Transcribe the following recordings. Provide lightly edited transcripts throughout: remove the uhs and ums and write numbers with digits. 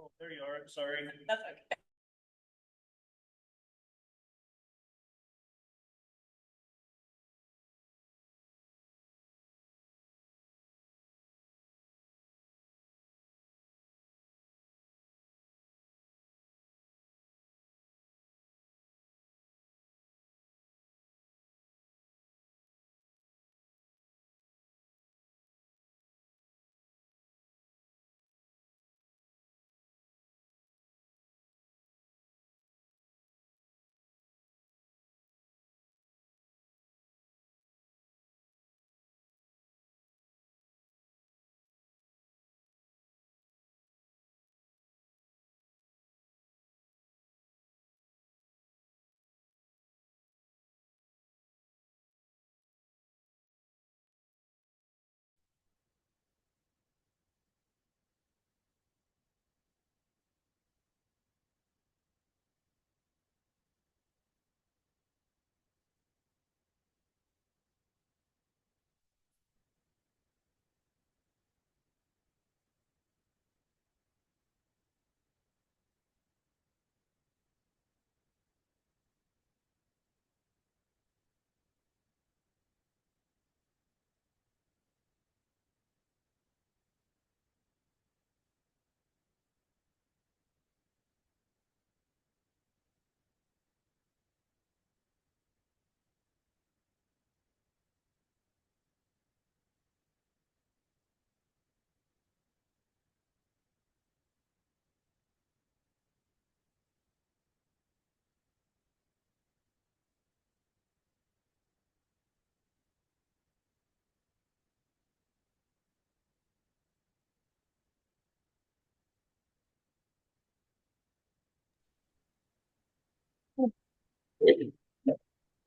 Oh, there you are, I'm sorry. That's okay.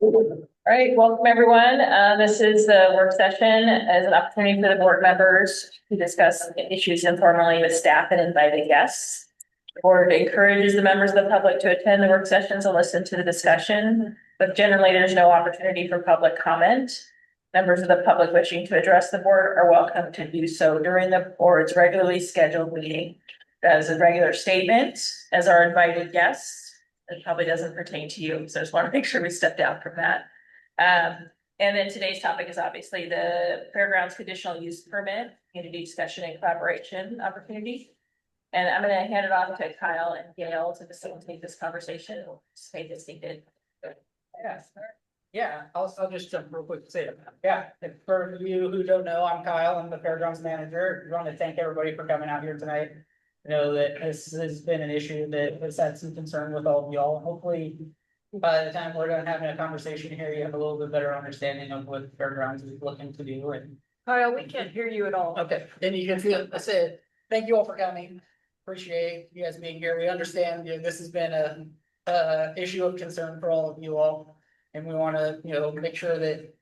All right, welcome everyone. This is the work session as an opportunity for the board members to discuss issues informally with staff and invited guests. The board encourages the members of the public to attend the work sessions and listen to the discussion, but generally there's no opportunity for public comment. Members of the public wishing to address the board are welcome to do so during the board's regularly scheduled meeting. As a regular statement, as our invited guests, it probably doesn't pertain to you, so I just want to make sure we step down from that. And then today's topic is obviously the Fairgrounds conditional use permit, community discussion and collaboration opportunity. And I'm going to hand it off to Kyle and Gail to facilitate this conversation. Say this they did. Yeah, I'll just jump real quick to say it. Yeah, and for you who don't know, I'm Kyle, I'm the Fairgrounds manager. I want to thank everybody for coming out here tonight. I know that this has been an issue that has had some concern with all of y'all. Hopefully, by the time we're done having a conversation here, you have a little bit better understanding of what Fairgrounds is looking to do. And Kyle, we can't hear you at all. okay, and you can feel, I said, thank you all for coming. Appreciate you guys being here. We understand, this has been a issue of concern for all of you all. And we want to, make sure that,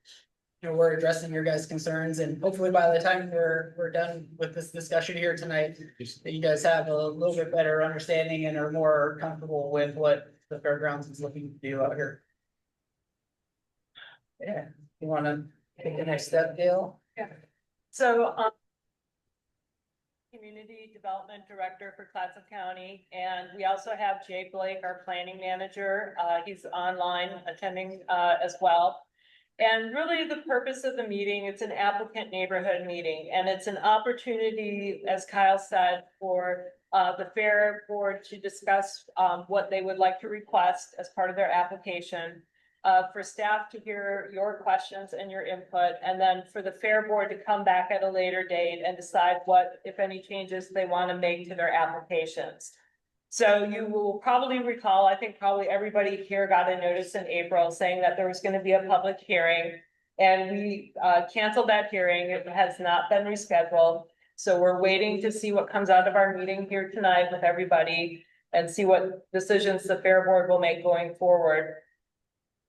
we're addressing your guys' concerns, and hopefully by the time we're done with this discussion here tonight, that you guys have a little bit better understanding and are more comfortable with what the Fairgrounds is looking to do out here. Yeah, you want to take the next step, Gail? Yeah. So, Community Development Director for Clatsop County, and we also have Jay Blake, our planning manager. He's online attending as well. And really the purpose of the meeting, it's an applicant neighborhood meeting, and it's an opportunity, as Kyle said, for the Fair Board to discuss what they would like to request as part of their application. For staff to hear your questions and your input, and then for the Fair Board to come back at a later date and decide what, if any, changes they want to make to their applications. So you will probably recall, I think probably everybody here got a notice in April saying that there was going to be a public hearing, and we canceled that hearing. It has not been rescheduled. So we're waiting to see what comes out of our meeting here tonight with everybody and see what decisions the Fair Board will make going forward.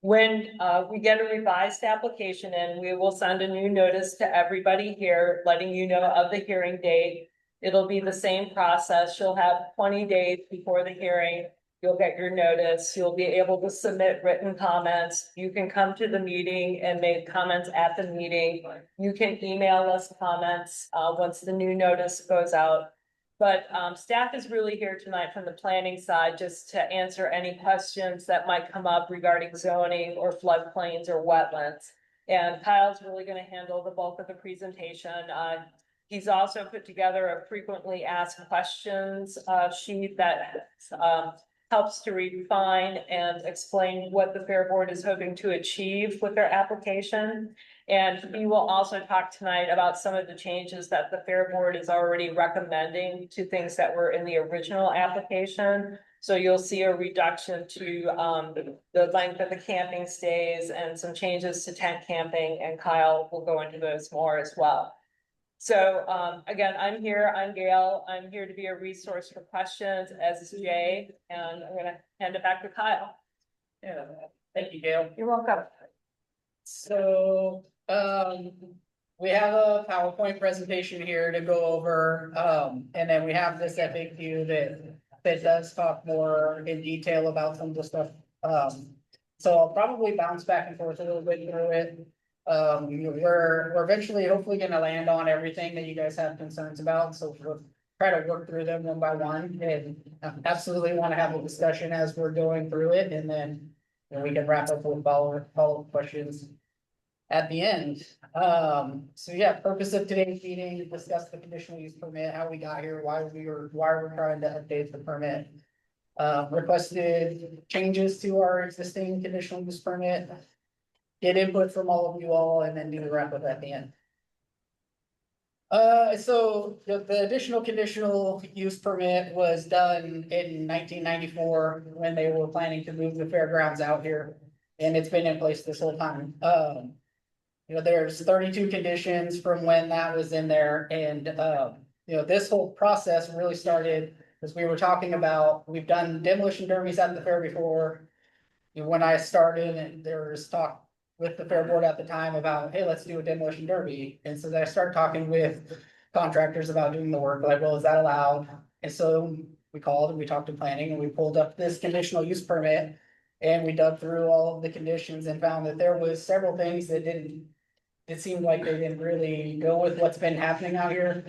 When we get a revised application in, we will send a new notice to everybody here, letting you know of the hearing date. It'll be the same process. You'll have 20 days before the hearing. You'll get your notice. You'll be able to submit written comments. You can come to the meeting and make comments at the meeting. You can email us comments once the new notice goes out. But staff is really here tonight from the planning side, just to answer any questions that might come up regarding zoning or floodplains or wetlands. And Kyle's really gonna handle the bulk of the presentation. He's also put together a frequently asked questions sheet that helps to refine and explain what the Fair Board is hoping to achieve with their application. And he will also talk tonight about some of the changes that the Fair Board is already recommending to things that were in the original application. So you'll see a reduction to the length of the camping stays and some changes to tent camping, and Kyle will go into those more as well. So again, I'm here, I'm Gail, I'm here to be a resource for questions, as is Jay, and I'm gonna hand it back to Kyle. Yeah, thank you, Gail. You're welcome. So, we have a PowerPoint presentation here to go over, and then we have this FAQ that does talk more in detail about some of the stuff. So I'll probably bounce back and forth a little bit through it. We're eventually hopefully gonna land on everything that you guys have concerns about, so we'll try to work through them one by one, and absolutely want to have a discussion as we're going through it, and then we can wrap up with follow-up questions at the end. So yeah, purpose of today's meeting, discuss the conditional use permit, how we got here, why we're trying to update the permit. Requested changes to our existing conditional use permit. Get input from all of you all, and then do the wrap up at the end. So the additional conditional use permit was done in 1994 when they were planning to move the fairgrounds out here, and it's been in place this whole time. There's 32 conditions from when that was in there, and this whole process really started as we were talking about. We've done demolition derbies at the fair before. When I started, and there was talk with the fair board at the time about, hey, let's do a demolition derby. And so then I started talking with contractors about doing the work, like, well, is that allowed? And so we called and we talked to planning, and we pulled up this conditional use permit. And we dug through all of the conditions and found that there was several things that it seemed like they didn't really go with what's been happening out here.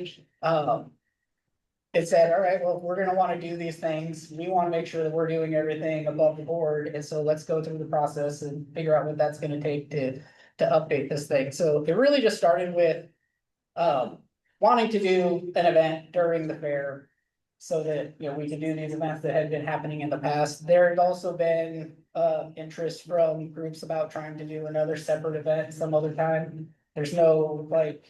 It said, all right, well, if we're gonna wanna do these things, we wanna make sure that we're doing everything above the board, and so let's go through the process and figure out what that's gonna take to update this thing. So it really just started with wanting to do an event during the fair so that, we can do these events that had been happening in the past. There had also been interest from groups about trying to do another separate event some other time. There's no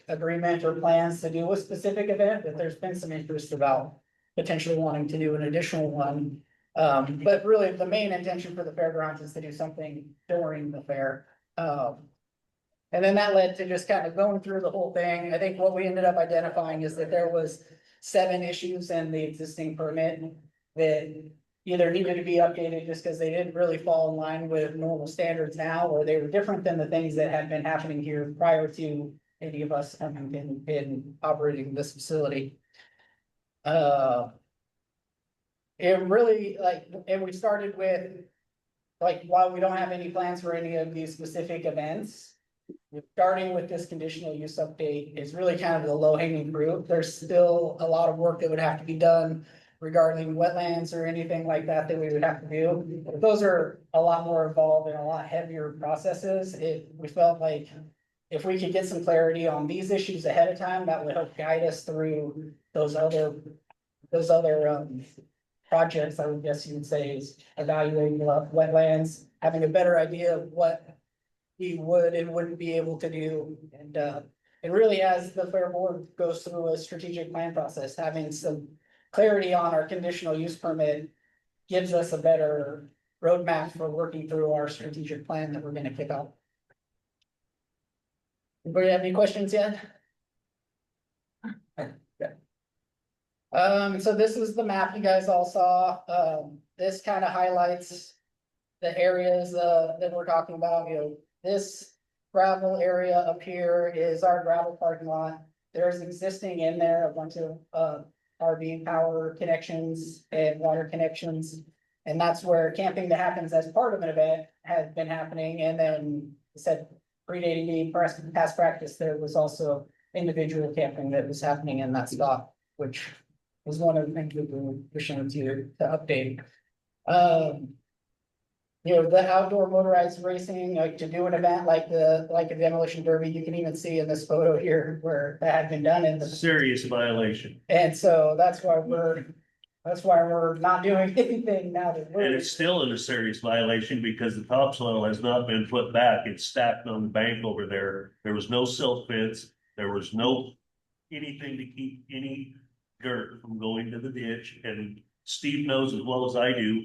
agreement or plans to do a specific event, but there's been some interest about potentially wanting to do an additional one. But really the main intention for the fairgrounds is to do something during the fair. And then that led to just kind of going through the whole thing. I think what we ended up identifying is that there was 7 issues in the existing permit that either needed to be updated just because they didn't really fall in line with normal standards now, or they were different than the things that had been happening here prior to any of us having been operating this facility. It really and we started with while we don't have any plans for any of these specific events, starting with this conditional use update is really kind of the low hanging fruit. There's still a lot of work that would have to be done regarding wetlands or anything like that we would have to do. But those are a lot more involved and a lot heavier processes. We felt like if we could get some clarity on these issues ahead of time, that would help guide us through those other projects, I would guess you would say, is evaluating wetlands, having a better idea of what we would and wouldn't be able to do. And it really, as the fair board goes through a strategic plan process, having some clarity on our conditional use permit gives us a better roadmap for working through our strategic plan that we're gonna kick off. Anybody have any questions yet? Okay. So this is the map you guys all saw. This kind of highlights the areas that we're talking about. This gravel area up here is our gravel parking lot. There's existing in there a bunch of RV power connections and water connections. And that's where camping that happens as part of an event has been happening. And then said predating the past practice, there was also individual camping that was happening in that spot, which was one of the things we were pushing to update. Um, the outdoor motorized racing, like to do an event like a demolition derby, you can even see in this photo here where that had been done in the. Serious violation. And so that's why we're not doing anything now that And we're. it's still in a serious violation because the topsoil has not been put back. It's stacked on the bank over there. There was no silt fence. There was no anything to keep any dirt from going to the ditch. And Steve knows as well as I do,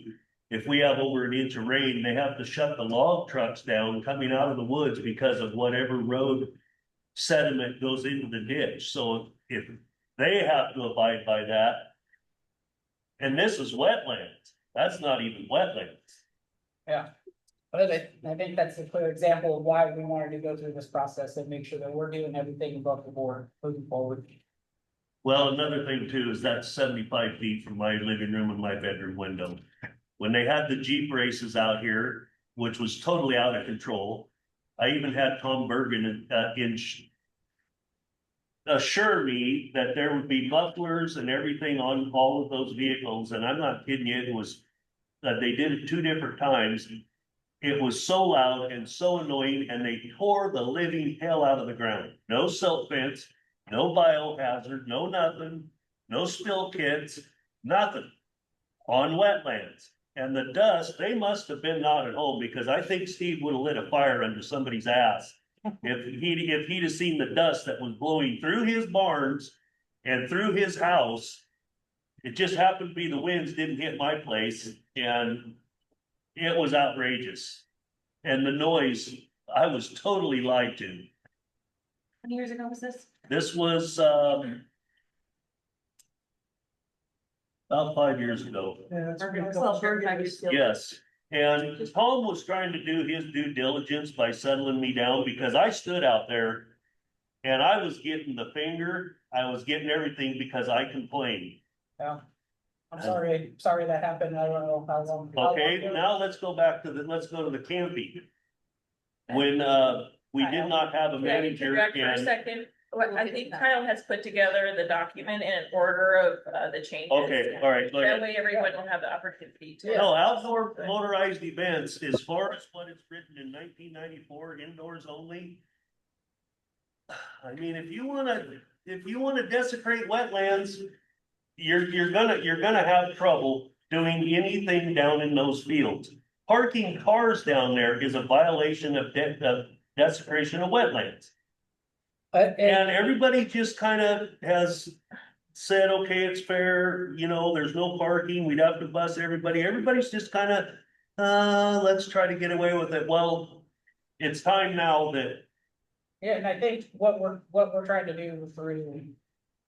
if we have over an inch of rain, they have to shut the log trucks down coming out of the woods because of whatever road sediment goes into the ditch. So if they have to abide by that, and this is wetlands, that's not even wetlands. Yeah. But I think that's a clear example of why we wanted to go through this process and make sure that we're doing everything above the board moving forward. Well, another thing too is that's 75 feet from my living room and my bedroom window. When they had the Jeep races out here, which was totally out of control, I even had Tom Bergen assure me that there would be mufflers and everything on all of those vehicles. And I'm not kidding you, it was that they did it 2 different times. It was so loud and so annoying, and they tore the living hell out of the ground. No silt fence, no biohazard, no nothing, no spill kits, nothing on wetlands. And the dust, they must have been not at home because I think Steve would have lit a fire under somebody's ass if he'd have seen the dust that was blowing through his barns and through his house. It just happened to be the winds didn't hit my place, and it was outrageous. And the noise, I was totally lied to. How many years ago was this? This was about 5 years ago. Yes. And Tom was trying to do his due diligence by settling me down because I stood out there and I was getting the finger, I was getting everything because I complained. Yeah. I'm sorry that happened. I don't know how long. Okay, now let's go to the camping. When we did not have a manager Correct for a and second. Well, I think Kyle has put together the document in order of the changes. okay, all right, go That ahead. way everyone will have the opportunity to. No, outdoor motorized events, as far as what is written in 1994, indoors only. I mean, if you wanna desecrate wetlands, you're gonna have trouble doing anything down in those fields. Parking cars down there is a violation of desecration of wetlands. And everybody just kind of has said, okay, it's fair, there's no parking, we'd have to bus everybody. Everybody's just kind of, let's try to get away with it. Well, it's time now that. Yeah, and I think what we're trying to do through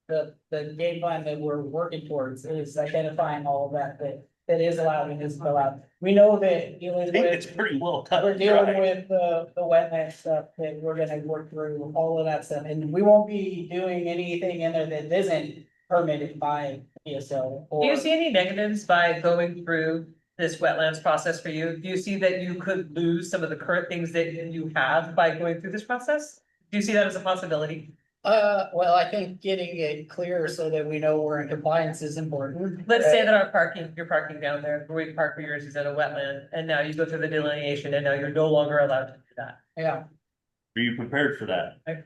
the game plan that we're working towards is identifying all of that is allowed and isn't allowed. We know that I think it's pretty well cut. we're dealing with the wetland stuff, that we're gonna work through all of that stuff, and we won't be doing anything in there that isn't permitted by PSO. Do you see any negatives by going through this wetlands process for you? Do you see that you could lose some of the current things that you have by going through this process? Do you see that as a possibility? Well, I think getting it clear so that we know we're in compliance is important. Let's say that you're parking down there, where you park for yours is at a wetland, and now you go through the delineation, and now you're no longer allowed to do that. Yeah, Are you prepared for that? I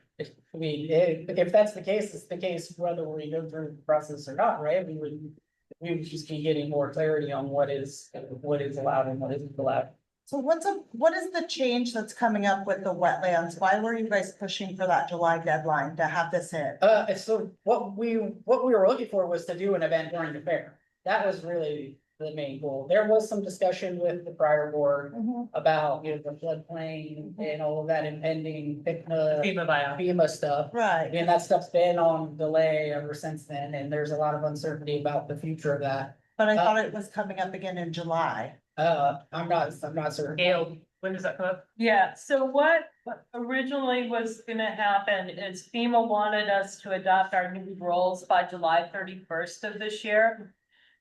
mean, if that's the case, it's the case whether we go through the process or not, right? We would just be getting more clarity on what is allowed and what isn't allowed. So what is the change that's coming up with the wetlands? Why were you guys pushing for that July deadline to have this hit? So what we were looking for was to do an event during the fair. That was really the main goal. There was some discussion with the prior board about, the floodplain and all of that impending FEMA stuff. Right, And that stuff's been on delay ever since then, and there's a lot of uncertainty about the future of that. but I thought it was coming up again in July. I'm not certain. Gail, when does that come up? Yeah, so what originally was gonna happen is FEMA wanted us to adopt our new rules by July 31st of this year.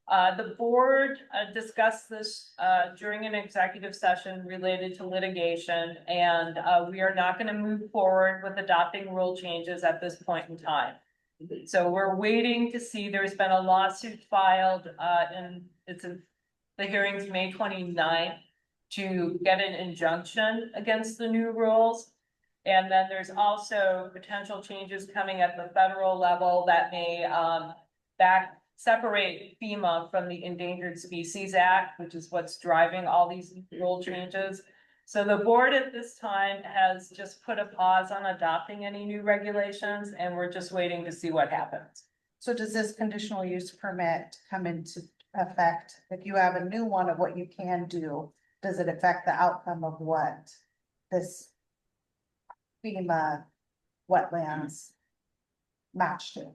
The board discussed this during an executive session related to litigation, and we are not gonna move forward with adopting rule changes at this point in time. So we're waiting to see, there's been a lawsuit filed, and the hearing's May 29th to get an injunction against the new rules. And then there's also potential changes coming at the federal level that may, separate FEMA from the Endangered Species Act, which is what's driving all these rule changes. So the board at this time has just put a pause on adopting any new regulations, and we're just waiting to see what happens. So does this conditional use permit come into effect? If you have a new one of what you can do, does it affect the outcome of what this FEMA wetlands match to?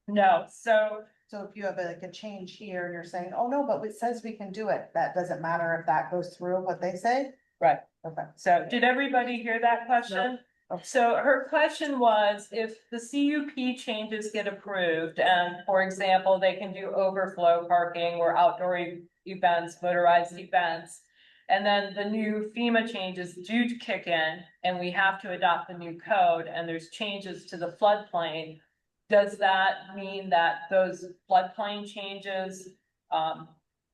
No, so So if you have like a change here and you're saying, oh no, but it says we can do it, that doesn't matter if that goes through what they say? Right. Okay. So did everybody hear that question? No. So her question was, if the CUP changes get approved, and for example, they can do overflow parking or outdoor events, motorized events. And then the new FEMA changes do kick in, and we have to adopt the new code, and there's changes to the floodplain. Does that mean that those floodplain changes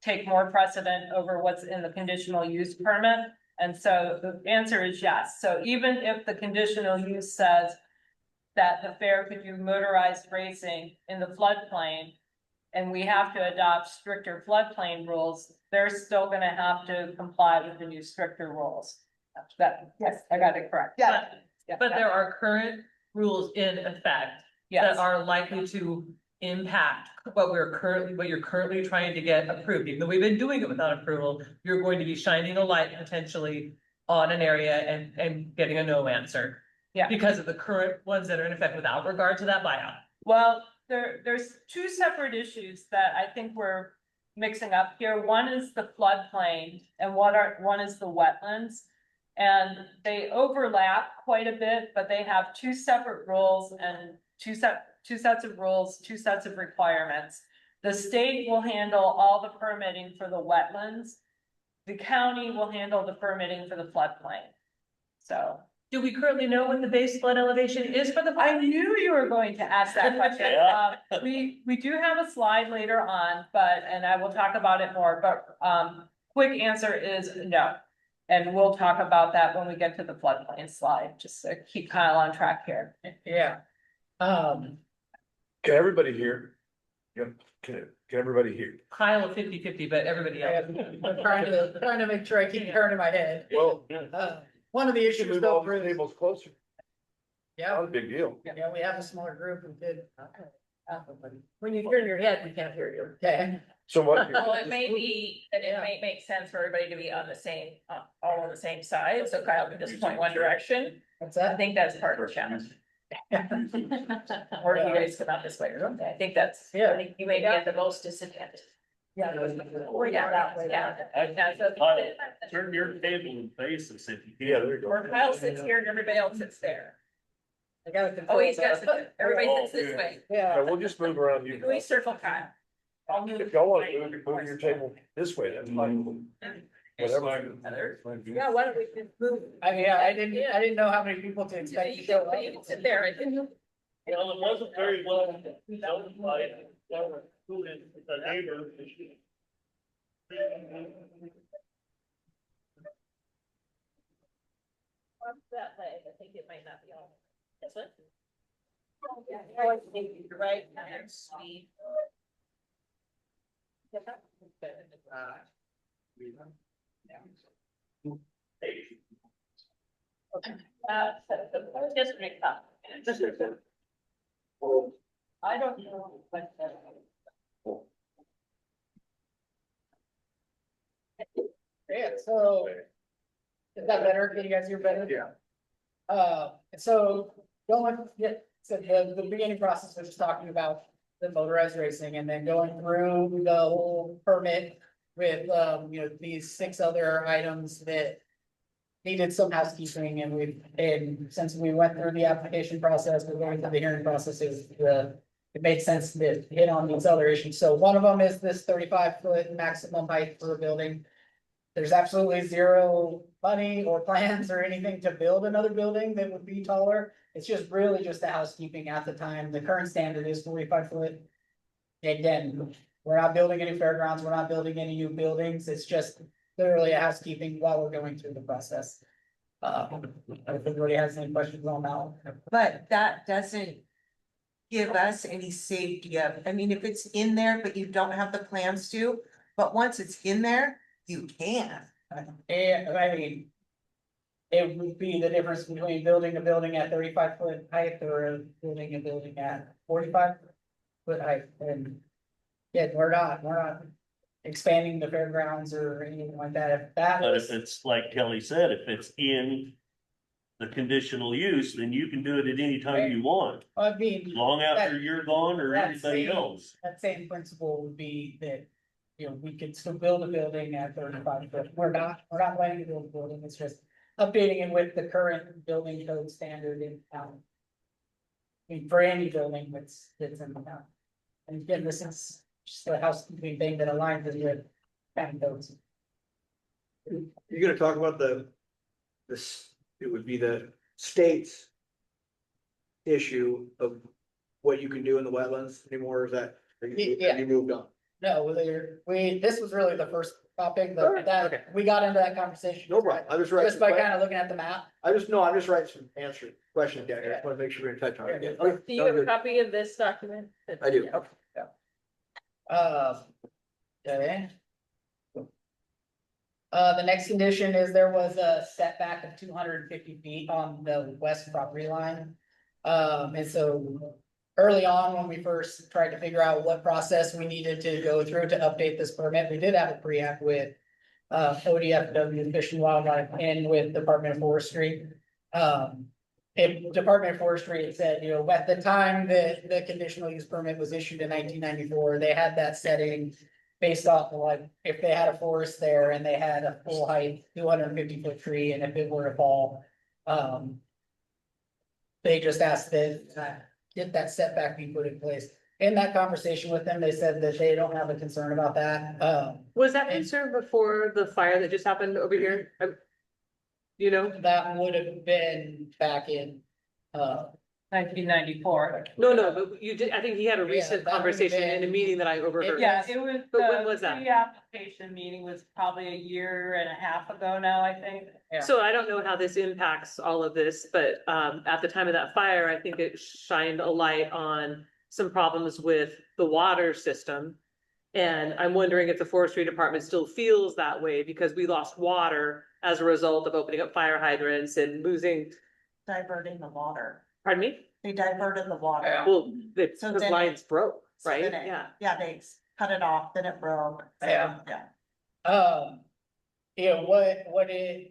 take more precedent over what's in the conditional use permit? And so the answer is yes. So even if the conditional use says that the fair could do motorized racing in the floodplain, and we have to adopt stricter floodplain rules, they're still gonna have to comply with the new stricter rules. Yes, I got it correct. Yeah. But there are current rules in effect that Yes, are likely to impact what you're currently trying to get approved. Even though we've been doing it without approval, you're going to be shining a light potentially on an area and getting a no answer. Yeah. Because of the current ones that are in effect without regard to that buyout. well, there's two separate issues that I think we're mixing up here. One is the floodplain and one is the wetlands. And they overlap quite a bit, but they have two separate rules and two sets of rules, two sets of requirements. The state will handle all the permitting for the wetlands. The county will handle the permitting for the floodplain. So Do we currently know what the base flood elevation is for the? I knew you were going to ask that question. Yeah. We do have a slide later on, and I will talk about it more, but, quick answer is no. And we'll talk about that when we get to the floodplain slide, just to keep Kyle on track here. Yeah. Can everybody hear? Yep, can everybody hear? Kyle 50-50, but everybody else. I'm trying to make sure I keep turning my head. Well, One of the you should issues move though, all the tables closer. yeah, Not a big deal. yeah, we have a smaller group and did. When you turn your head, we can't hear you. Okay. So what? Well, it may be that it might make sense for everybody to be on the same, all on the same side, so Kyle can just point one direction. What's I that? think that's part of the challenge. Or you guys come out this way or something, I think that's, I Yeah. think you may be at the most disadvantage. Yeah. Or yeah, yeah, so. Turn your table and face us if you can. Yeah, there you Or go. Kyle sits here and everybody else sits there. I gotta Oh, control he's got, that. everybody Oh, sits this yeah. way. Yeah, Yeah, we'll just move around you. We circle Kyle. I'll move. If y'all want to move your table this way, that's fine. Whatever. Heather. Yeah, why don't we just move? I mean, I didn't know how many people to expect to show You can up. sit there, I didn't. Well, it wasn't very well notified, who is the neighbor. That way, I think it might not be all. This one? Oh, I think you're right. Sweet. Just make up. I don't know. Yeah, so. Is that better? Can you guys hear better? Yeah. So going, yeah, so the beginning process was just talking about the motorized racing and then going through the whole permit with, these 6 other items that needed some housekeeping and since we went through the application process, we're going through the hearing process, it made sense to hit on these other issues. So one of them is this 35-foot maximum height for a building. there's absolutely zero money or plans or anything to build another building that would be taller. It's just really just the housekeeping at the time. The current standard is 45 foot. Again, we're not building any fairgrounds, we're not building any new buildings, it's just literally a housekeeping while we're going through the process. If anybody has any questions on that. But that doesn't give us any safety of, I mean, if it's in there, but you don't have the plans to, but once it's in there, you can. And I mean. It would be the difference between building a building at 35 foot height or building a building at 45 foot height and. Yeah, we're not expanding the fairgrounds or anything like that. If that But was, if it's like Kelly said, if it's in the conditional use, then you can do it at any time you want, I mean, long after you're gone or that anything same- else. that same principle would be that. You know, we could still build a building at 35 foot. We're not planning to build a building. It's just updating it with the current building code standard in town. I mean, for any building that's in the town. And again, this is just a housekeeping thing that aligns with town codes. You're gonna talk about this, it would be the state's issue of what you can do in the wetlands anymore, is that, Yeah. have you moved on? No, this was really the first topic, Alright, but okay. that, we got into that conversation. No problem, I just writing. Just by kind of looking at the map. I'm just writing some answer questions down here, I wanna make sure we're in touch on it. Yeah. Okay, Do you have a sounds good. copy of this document? I do. Okay. The next condition is there was a setback of 250 feet on the west property line. And so early on, when we first tried to figure out what process we needed to go through to update this permit, we did have a pre-app with ODFW, Fish and Wildlife, and with Department of Forestry. If Department of Forestry had said, you know, at the time that the conditional use permit was issued in 1994, they had that setting based off of like, if they had a forest there and they had a full height, 250 foot tree, and if it were to fall, they just asked that, get that setback be put in place. In that conversation with them, they said that they don't have a concern about that. Was that concern before the fire that just happened over here? You know? That would have been back in, 1994. No, but you did, I think he had a Yeah, recent that would've conversation in a been- meeting that I overheard. Yeah, it was, But when the was that? pre-application meeting was probably a year and a half ago now, I think. Yeah. So I don't know how this impacts all of this, but at the time of that fire, I think it shined a light on some problems with the water system. And I'm wondering if the forestry department still feels that way because we lost water as a result of opening up fire hydrants and losing, Diverting the water. pardon me? They diverted the water. Yeah. Well, it's So because then- lines broke, So right? then it- Yeah. Yeah, they cut it off, then it broke. So, Yeah. Yeah. You know,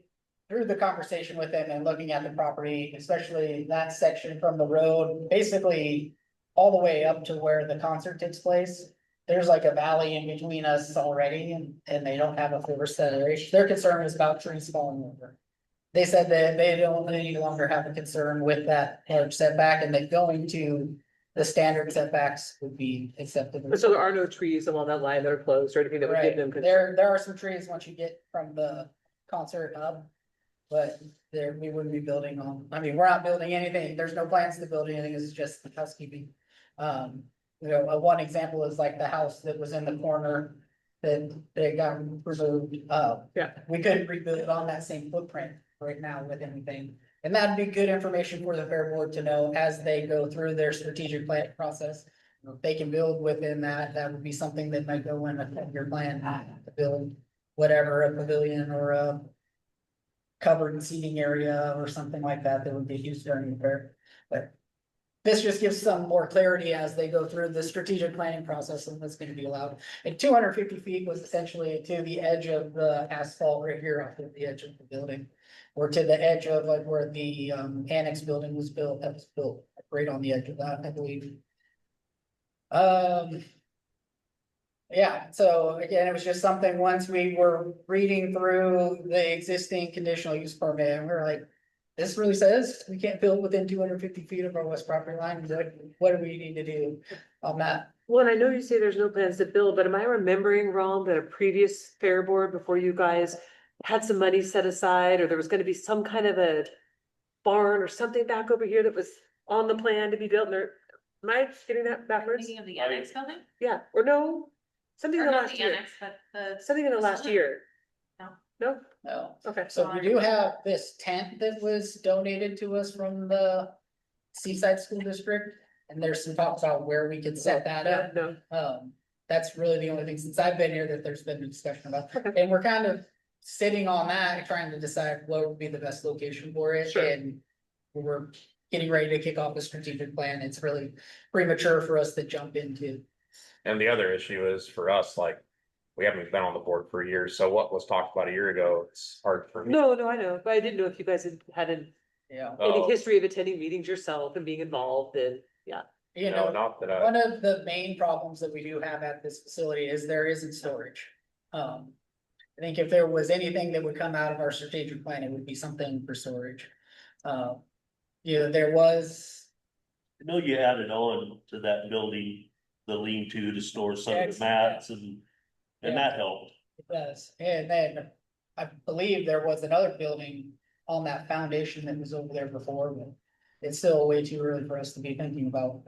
through the conversation with them and looking at the property, especially that section from the road, basically all the way up to where the concert takes place. There's like a valley in between us already and they don't have a forest separation. Their concern is about trees falling over. They said that they don't any longer have a concern with that large setback and that going to the standard setbacks would be acceptable. So there are no trees along that line that are closed or anything that would give Right, them concern. there are some trees once you get from the concert up. But there, we wouldn't be building on, I mean, we're not building anything, there's no plans to build anything, it's just housekeeping. You know, one example is like the house that was in the corner that they got removed, Yeah. we couldn't rebuild on that same footprint right now with anything. And that'd be good information for the fair board to know as they go through their strategic plan process. If they can build within that, that would be something that might go in a 10-year plan to build whatever, a pavilion or a covered seating area or something like that, that would be used during the fair. But this just gives some more clarity as they go through the strategic planning process and what's gonna be allowed. And 250 feet was essentially to the edge of the asphalt right here off of the edge of the building. Or to the edge of like where the annex building was built, that was built right on the edge of that, I believe. Yeah, so again, it was just something, once we were reading through the existing conditional use permit, and we were like. This really says we can't build within 250 feet of our west property line, what do we need to do on that? Well, and I know you say there's no plans to build, but am I remembering wrong that a previous fair board before you guys had some money set aside, or there was gonna be some kind of a barn or something back over here that was on the plan to be built, and there, am I getting that backwards? Thinking of the annex building? Yeah, or no, something in Or the not last the year, annex, but the. something in the last year. No. No, No, okay, so we do have this tent that was donated to us from the Seaside School District. And there's some talk about where we could set that up. no, That's really the only thing since I've been here that there's been a discussion about. Okay. And we're kind of sitting on that, trying to decide what would be the best location for it. Sure. And we're getting ready to kick off a strategic plan. It's really premature for us to jump into. And the other issue is for us, like, we haven't been on the board for years, so what was talked about a year ago, it's hard for me. no, I know, but I didn't know if you guys had any Yeah. Oh, history of attending meetings yourself and being involved and, yeah. You no, know, not that I, one of the main problems that we do have at this facility is there isn't storage. I think if there was anything that would come out of our strategic plan, it would be something for storage. There was, I know you added on to that building, the lean-to to store some of the Excellent, mats and Yeah. that helped. it does, and then I believe there was another building on that foundation that was over there before, but it's still way too early for us to be thinking about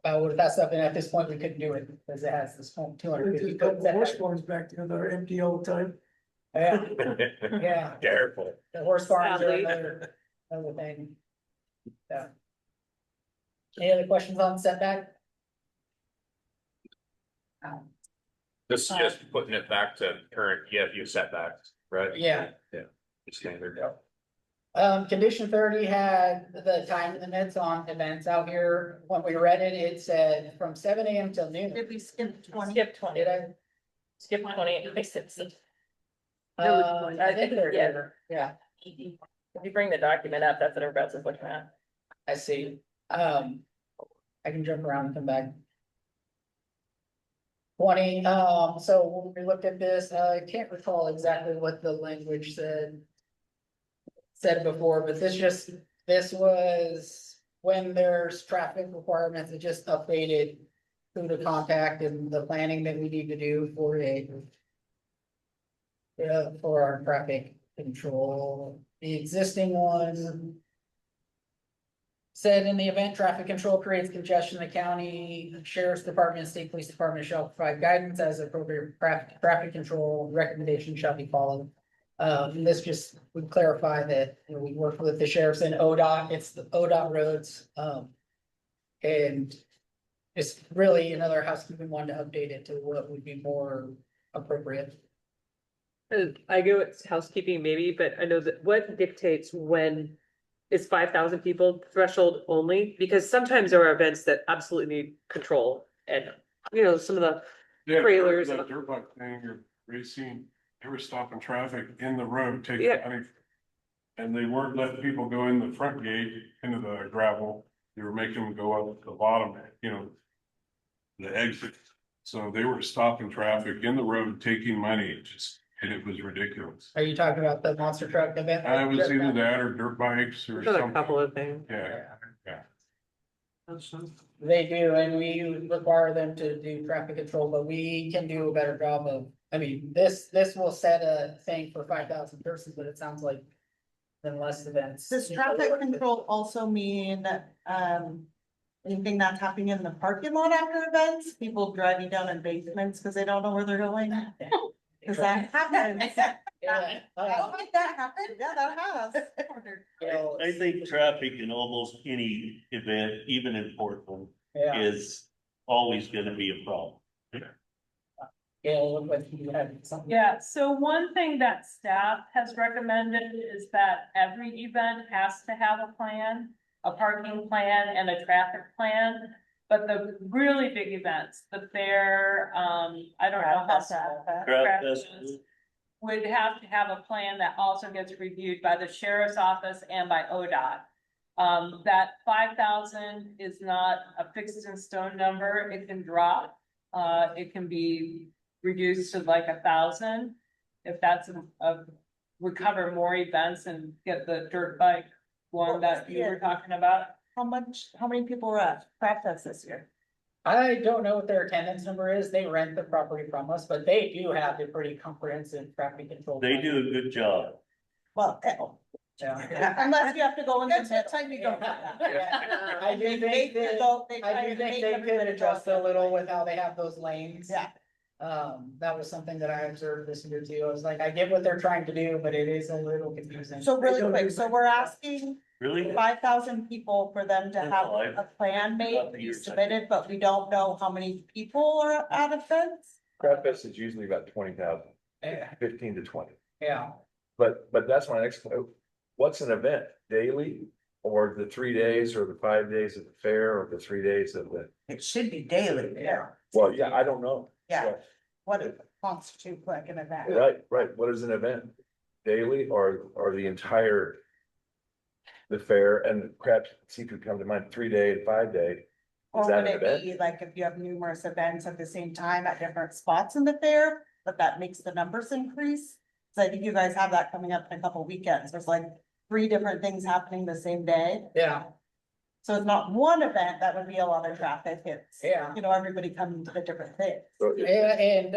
what that stuff, and at this point, we couldn't do it because it has this 250 foot setback. barns back there that are empty all the time. Yeah, yeah. careful. The horse farms are Sadly. another thing. Yeah. Any other questions on setback? This is just putting it back to current EFU setbacks, right? Yeah. Yeah, standard. Condition 30 had the time limits on events out here. When we read it, it said from 7 AM till noon. Did we skip 20? Skip 20, Did I? skip 20, it makes it, I think they're here, yeah, if you bring the document up, that's what everybody's looking at. I see. I can jump around and come back. 20, so when we looked at this, I can't recall exactly what the language said before, but this was when there's traffic requirements, it just updated who to contact and the planning that we need to do for for our traffic control. The existing one said in the event traffic control creates congestion, the county sheriff's department and state police department shall provide guidance as appropriate traffic control recommendations shall be followed. This just would clarify that, we work with the sheriffs and ODOT, it's the ODOT roads, and it's really another housekeeping one to update it to what would be more appropriate. I go it's housekeeping maybe, but I know that what dictates when is 5,000 people threshold only, because sometimes there are events that absolutely need control and, some of the Yeah, trailers. that dirt bike thing or racing, they were stopping traffic in the road, taking Yeah. money. And they weren't letting people go in the front gate into the gravel, they were making them go up the bottom, the exit. So they were stopping traffic in the road, taking money, and it was ridiculous. Are you talking about the monster truck event? I was either that or dirt bikes or There's a something. couple of things. Yeah, They do, and we require them to do traffic control, but we can do a better job of, this will set a thing for 5,000 persons, but it sounds like. Then less events. Does traffic control also mean, anything that's happening in the parking lot after events? People driving down in basements because they don't know where they're going? Does that happen? Yeah. How did that happen? Yeah, that has. I think traffic in almost any event, even in Portland, Yeah, is always gonna be a problem. yeah, look like you had something. Yeah, so one thing that staff has recommended is that every event has to have a plan, a parking plan and a traffic plan. But the really big events, the fair, I don't know how small. Craft Craft festival, fest would have to have a plan that also gets reviewed by the sheriff's office and by ODOT. That 5,000 is not a fixed in stone number, it can drop. It can be reduced to like 1,000. If that's recover more events and get the dirt bike one that you were talking about. How many people were at Craft Fest this year? I don't know what their attendance number is. They rent the property from us, but they do have a pretty comprehensive traffic control. They plan. do a good job. Well, Yeah. unless you have to go in. That's the time you go. I do think that, I do think they could adjust a little with how they have those lanes. Yeah. That was something that I observed this year too. I was like, I get what they're trying to do, but it is a little confusing. So really quick, so we're asking Really? 5,000 people for them to have a plan made, be submitted, but we don't know how many people are at events. Crab Fest is usually about 20,000, Yeah, 15 to 20. yeah. But that's my next, what's an event? Daily? Or the 3 days or the 5 days of the fair or the 3 days of the, It should be daily, yeah. well, yeah, I don't know. Yeah. What it constitutes like an event. Right, what is an event? Daily or the entire. The fair and crab seafood come to mind, 3 day and 5 day. Or Is that would an it event? be like if you have numerous events at the same time at different spots in the fair, but that makes the numbers increase? So I think you guys have that coming up in a couple weekends. There's like 3 different things happening the same day. Yeah, So it's not one event that would be a lot of traffic. It's, yeah. you know, everybody coming to the different things. So it- And,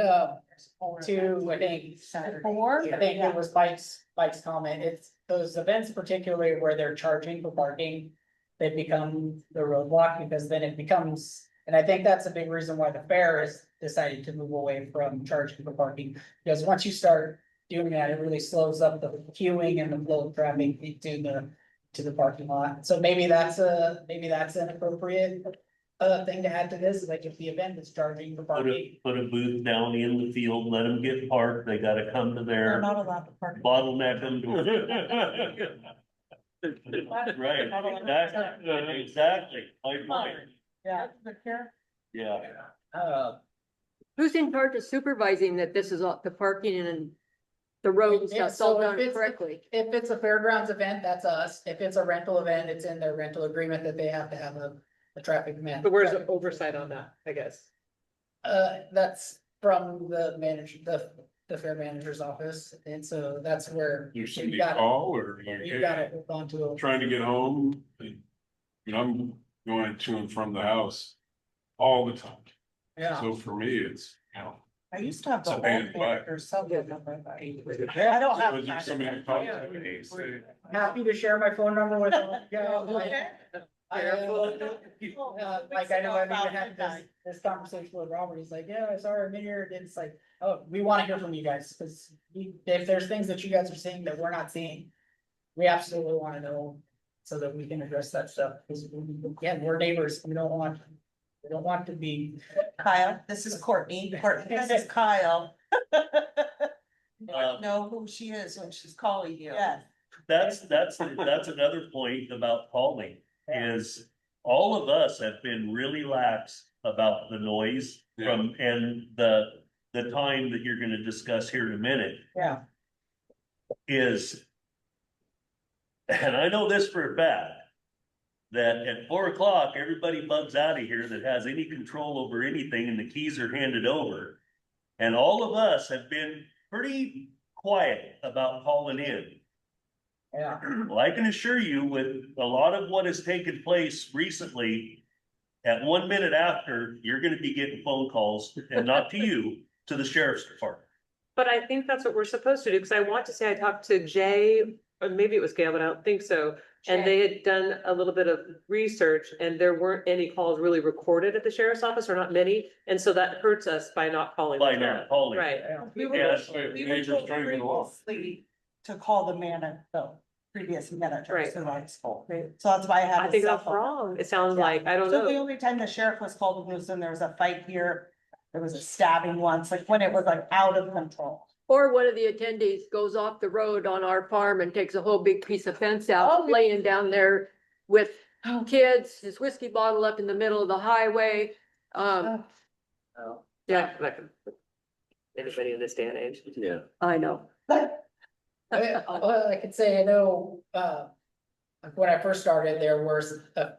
Or to, I think, Saturday. Four? I think it was Mike's comment, it's those events particularly where they're charging for parking. They become the roadblock because then it becomes, and I think that's a big reason why the fair has decided to move away from charging for parking. Because once you start doing that, it really slows up the queuing and the flow of traffic to the parking lot. So maybe that's an appropriate thing to add to this, like if the event is charging for parking. Put a booth down in the field, let them get parked, they gotta come to They're their not allowed to park. bottleneck them. Right, exactly, my point, Yeah, the care. yeah. Who's in charge of supervising that this is all the parking and the road and Yeah, stuff's all so if done it's- correctly? If it's a fairgrounds event, that's us. If it's a rental event, it's in their rental agreement that they have to have a traffic man. But where's the oversight on that, I guess? That's from the fair manager's office, and so that's where. There's you somebody got it. call or like, You hey, got it, hold on to it. trying to get home. I'm going to and from the house all the time. Yeah, So for me, it's, I used to have the It's a old band fight. or something number. I I don't have. was there somebody that called me, say, happy to share my phone number with all you guys. Okay. Like I know I've even had this conversation with Robert, he's like, yeah, sorry, I'm in here, and it's like, oh, we wanna hear from you guys, cause if there's things that you guys are seeing that we're not seeing. We absolutely wanna know, so that we can address that stuff, cause again, we're neighbors, we don't want to be. Kyle, this is Courtney. Courtney, this is Kyle. Know who she is when she's calling you. Yes. That's another point about calling, is all of us have been really lax about the noise from, and the time that you're gonna discuss here in a minute Yeah. is, and I know this for a fact, that at 4 o'clock, everybody bugs out of here that has any control over anything and the keys are handed over. And all of us have been pretty quiet about calling in. Yeah, Well, I can assure you with a lot of what has taken place recently, at 1 minute after, you're gonna be getting phone calls, and not to you, to the sheriff's department. But I think that's what we're supposed to do, because I want to say I talked to Jay, or maybe it was Gail, but I don't think so. And they had done a little bit of research and there weren't any calls really recorded at the sheriff's office, or not many. And so that hurts us by not calling. By the not sheriff. calling. Right. yeah. We were, Yes. we were Neighbors told trying to get along. previously to call the previous manager, Right. so that's full. Right. So that's why I had. I his think cell that's phone. wrong. It sounds Yeah. like, I don't So the know. only time the sheriff was called was when there was a fight here, there was a stabbing once, like when it was like out of control. Or one of the attendees goes off the road on our farm and takes a whole big piece of fence Oh, out, yeah. laying down there with Oh. kids, his whiskey bottle up in the middle of the highway. Yeah, like anybody in this day and age. Yeah. I know. Well, I could say, I know, like when I first started, there were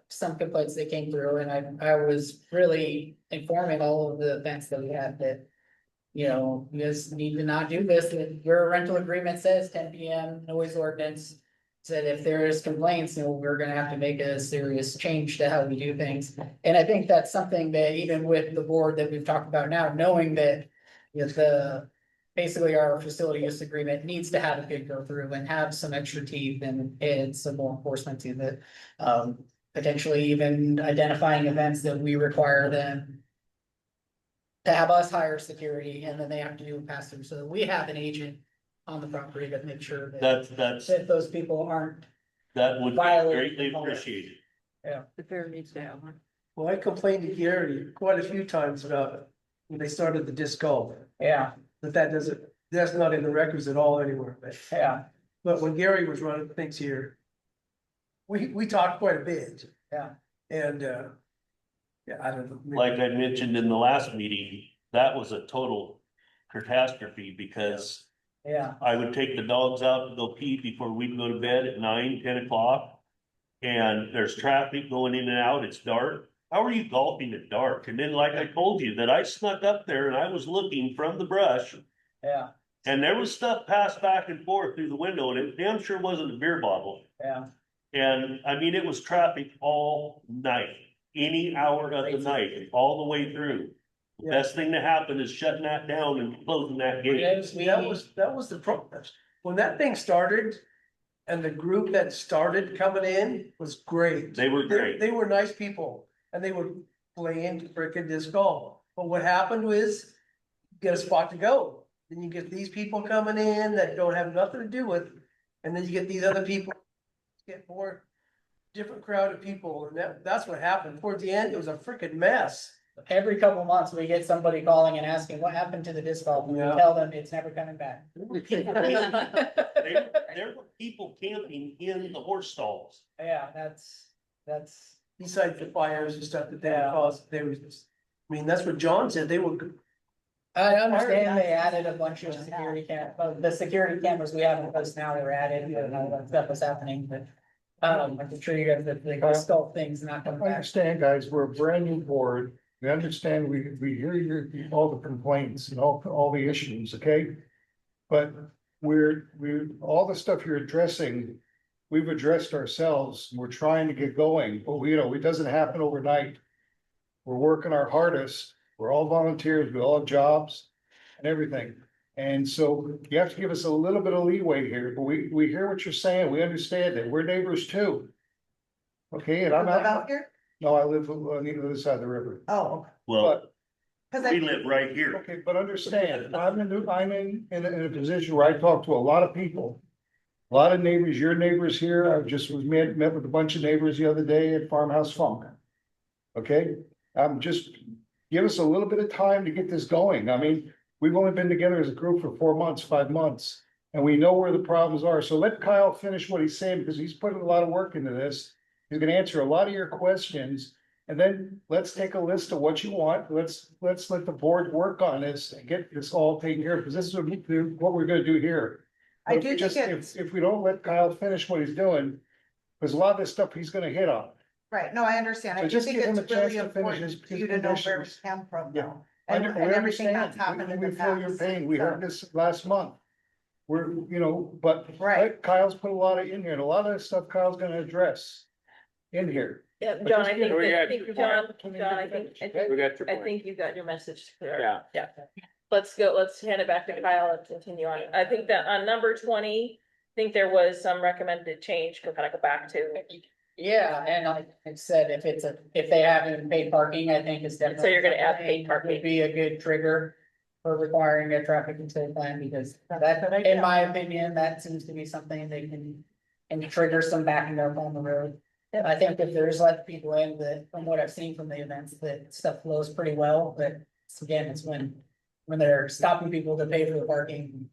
some complaints that came through and I was really informing all of the events that we had that. You guys need to not do this, that your rental agreement says 10 PM noise ordinance. said if there is complaints, we're gonna have to make a serious change to how we do things. And I think that's something that even with the board that we've talked about now, knowing that basically our facility use agreement needs to have a good go through and have some extra teeth and some more enforcement to that. Potentially even identifying events that we require them to have us hire security, and then they have to do a pass through, so that we have an agent on the property to make sure that That's, those people aren't. that would be Violating greatly the law. appreciated. The fair needs to have one. Well, I complained to Gary quite a few times about when they started the disc golf, Yeah, that's not in the records at all anywhere, yeah, but when Gary was running things here. We talked quite a bit. Yeah. And, yeah, I don't know. Like I mentioned in the last meeting, that was a total catastrophe because yeah, I would take the dogs out to go pee before we'd go to bed at 9, 10 o'clock. And there's traffic going in and out, it's dark. How are you golfing at dark? And then like I told you, that I snuck up there and I was looking from the brush. yeah, And there was stuff passed back and forth through the window, and it damn sure wasn't a beer bottle. yeah. And I mean, it was traffic all night, any hour of the night, all the way through. The Yeah. best thing to happen is shutting that down and closing that gate. That was the problem. When that thing started. And the group that started coming in was great. They were great. They were nice people and they were playing frickin' disc golf. But what happened was, get a spot to go. Then you get these people coming in that don't have nothing to do with, and then you get these other people. Get more different crowd of people, and that's what happened. Towards the end, it was a frickin' mess. Every couple months, we get somebody calling and asking what happened to the disc golf, and we Yeah. tell them it's never coming back. There were people camping in the horse stalls. Yeah, that's, Besides the fires and stuff that they Yeah. caused, they was, I mean, that's what John said, they were. I understand they added a bunch of security the security cameras we have in place now were added, and all that stuff was happening, but. I'm sure you guys, the disc golf thing's not coming I back. understand, guys, we're a brand new board. We understand, we hear all the complaints and all the issues, okay? But all the stuff you're addressing, we've addressed ourselves. We're trying to get going, but it doesn't happen overnight. We're working our hardest. We're all volunteers, we all have jobs and everything. And so you have to give us a little bit of leeway here, but we hear what you're saying. We understand it. We're neighbors too. Okay, and You I'm live not, out here? no, I live on the other side of the river. Oh, Well, But, cause I. we live right here. okay, but understand, I'm in a position where I talk to a lot of people. A lot of neighbors, your neighbors here, I just met with a bunch of neighbors the other day at Farmhouse Funk. Okay, just give us a little bit of time to get this going. I mean, we've only been together as a group for 4 months, 5 months. And we know where the problems are. So let Kyle finish what he's saying, because he's putting a lot of work into this. He's gonna answer a lot of your questions. And then let's take a list of what you want. Let's let the board work on this and get this all taken care of, because this is what we're gonna do here. I But do think just it's- if we don't let Kyle finish what he's doing, there's a lot of this stuff he's gonna hit on. Right, no, I understand. I So do just think give him it's a chance really to finish important his for you to know where we conditions. come from Yeah. now. And We everything that's understand. happened in We the feel your past. pain. We heard So, this last month. But Right, Kyle's put a lot of in here, and a lot of this stuff Kyle's gonna address in here. Yeah, But John, just I give- think, We I got- think, John, I think, We got your I point. think you got your message clear. Yeah. Yeah. Let's go, let's hand it back to Kyle and continue on. I think that on number 20, I think there was some recommended change to kind of go back to. Yeah, and like I said, if they haven't paid parking, I think it's definitely. So you're gonna add paid parking. Would be a good trigger for requiring a traffic control plan, because that, in my opinion, that seems to be something they can. And trigger some backing up on the road. I think if there's let people in, that from what I've seen from the events, that stuff flows pretty well, but again, it's when they're stopping people to pay for the parking.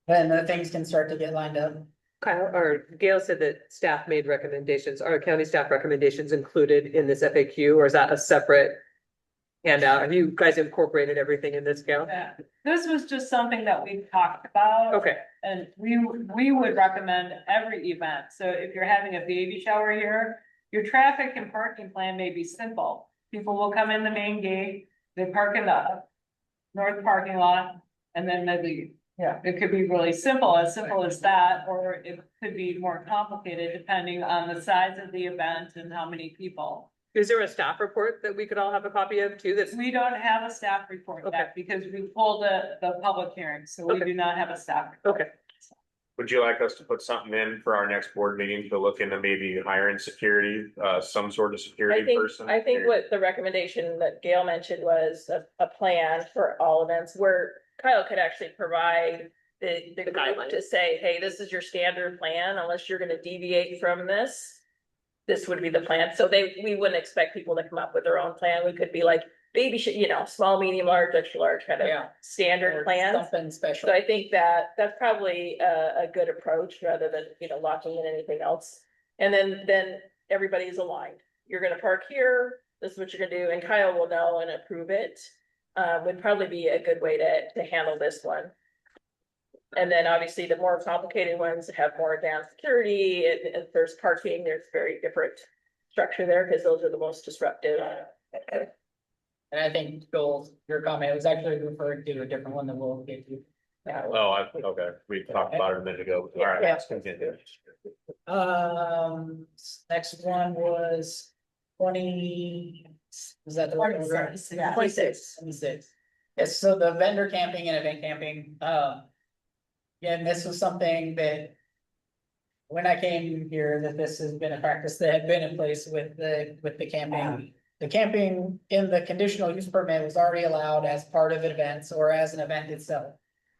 Then the things can start to get lined up. Kyle, or Gail said that staff made recommendations. Are county staff recommendations included in this FAQ, or is that a separate handout? Have you guys incorporated everything in this, Gail? Yeah, this was just something that we've talked about. Okay, And we would recommend every event, so if you're having a baby shower here, your traffic and parking plan may be simple. People will come in the main gate, they park in the north parking lot, and then maybe Yeah, it could be really simple as that, or it could be more complicated depending on the size of the event and how many people. Is there a staff report that we could all have a copy of too? That's, We don't have a staff report Okay. yet because we pulled the public hearing, so we Okay. do not have a staff. report. okay. Would you like us to put something in for our next board meeting to look into maybe hiring security, some sort of security person? I think what the recommendation that Gail mentioned was a plan for all events where Kyle could actually provide the guideline to say, hey, this is your standard plan, unless you're gonna deviate from this. This would be the plan. So we wouldn't expect people to come up with their own plan. We could be like small, medium, large, extra large, kind of Yeah. standard Or plans. Something special. So I think that's probably a good approach rather than, locking in anything else. And then everybody's aligned. You're gonna park here, this is what you're gonna do, and Kyle will know and approve it. Would probably be a good way to handle this one. And then obviously the more complicated ones have more advanced security, and if there's parking, there's very different structure there, because those are the most disruptive. And I think your comment was actually referring to a different one that we'll get to. Okay, we talked about it a minute ago. All right, Yeah. let's continue. Next one was 20, was that the right order? 26, yeah. 26. Yes, so the vendor camping and event camping, again, this was something that when I came here, that this has been a practice that had been in place with the camping. The camping in the conditional use permit was already allowed as part of events or as an event itself.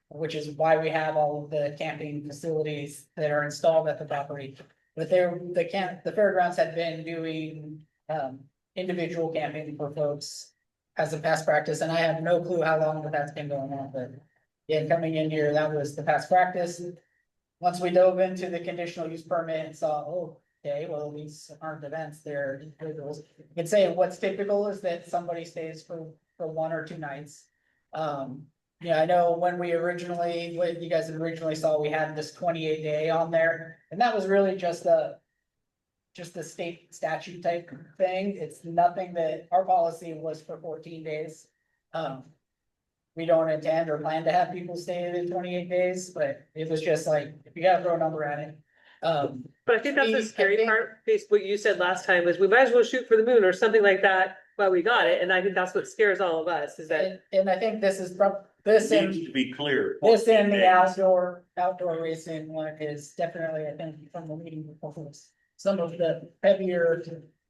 Which is why we have all of the camping facilities that are installed at the property. But the fairgrounds had been doing individual camping for folks as a past practice, and I have no clue how long that's been going on, but yeah, coming in here, that was the past practice. Once we dove into the conditional use permit and saw, oh, okay, well, these aren't events, they're individuals. You can say what's typical is that somebody stays for 1 or 2 nights. Yeah, I know when what you guys originally saw, we had this 28-day on there, and that was really just a state statute type thing. It's nothing that our policy was for 14 days. We don't intend or plan to have people stay in 28 days, but it was just like, if you gotta throw a number at it. But I think that's the I scary think- part, based what you said last time, was we might as well shoot for the moon or something like that while we got it, and I think that's what scares all of us, is that. And I think this is Needs to be clear. This and the 14 days. outdoor racing one is definitely, I think, from the meeting before, some of the heavier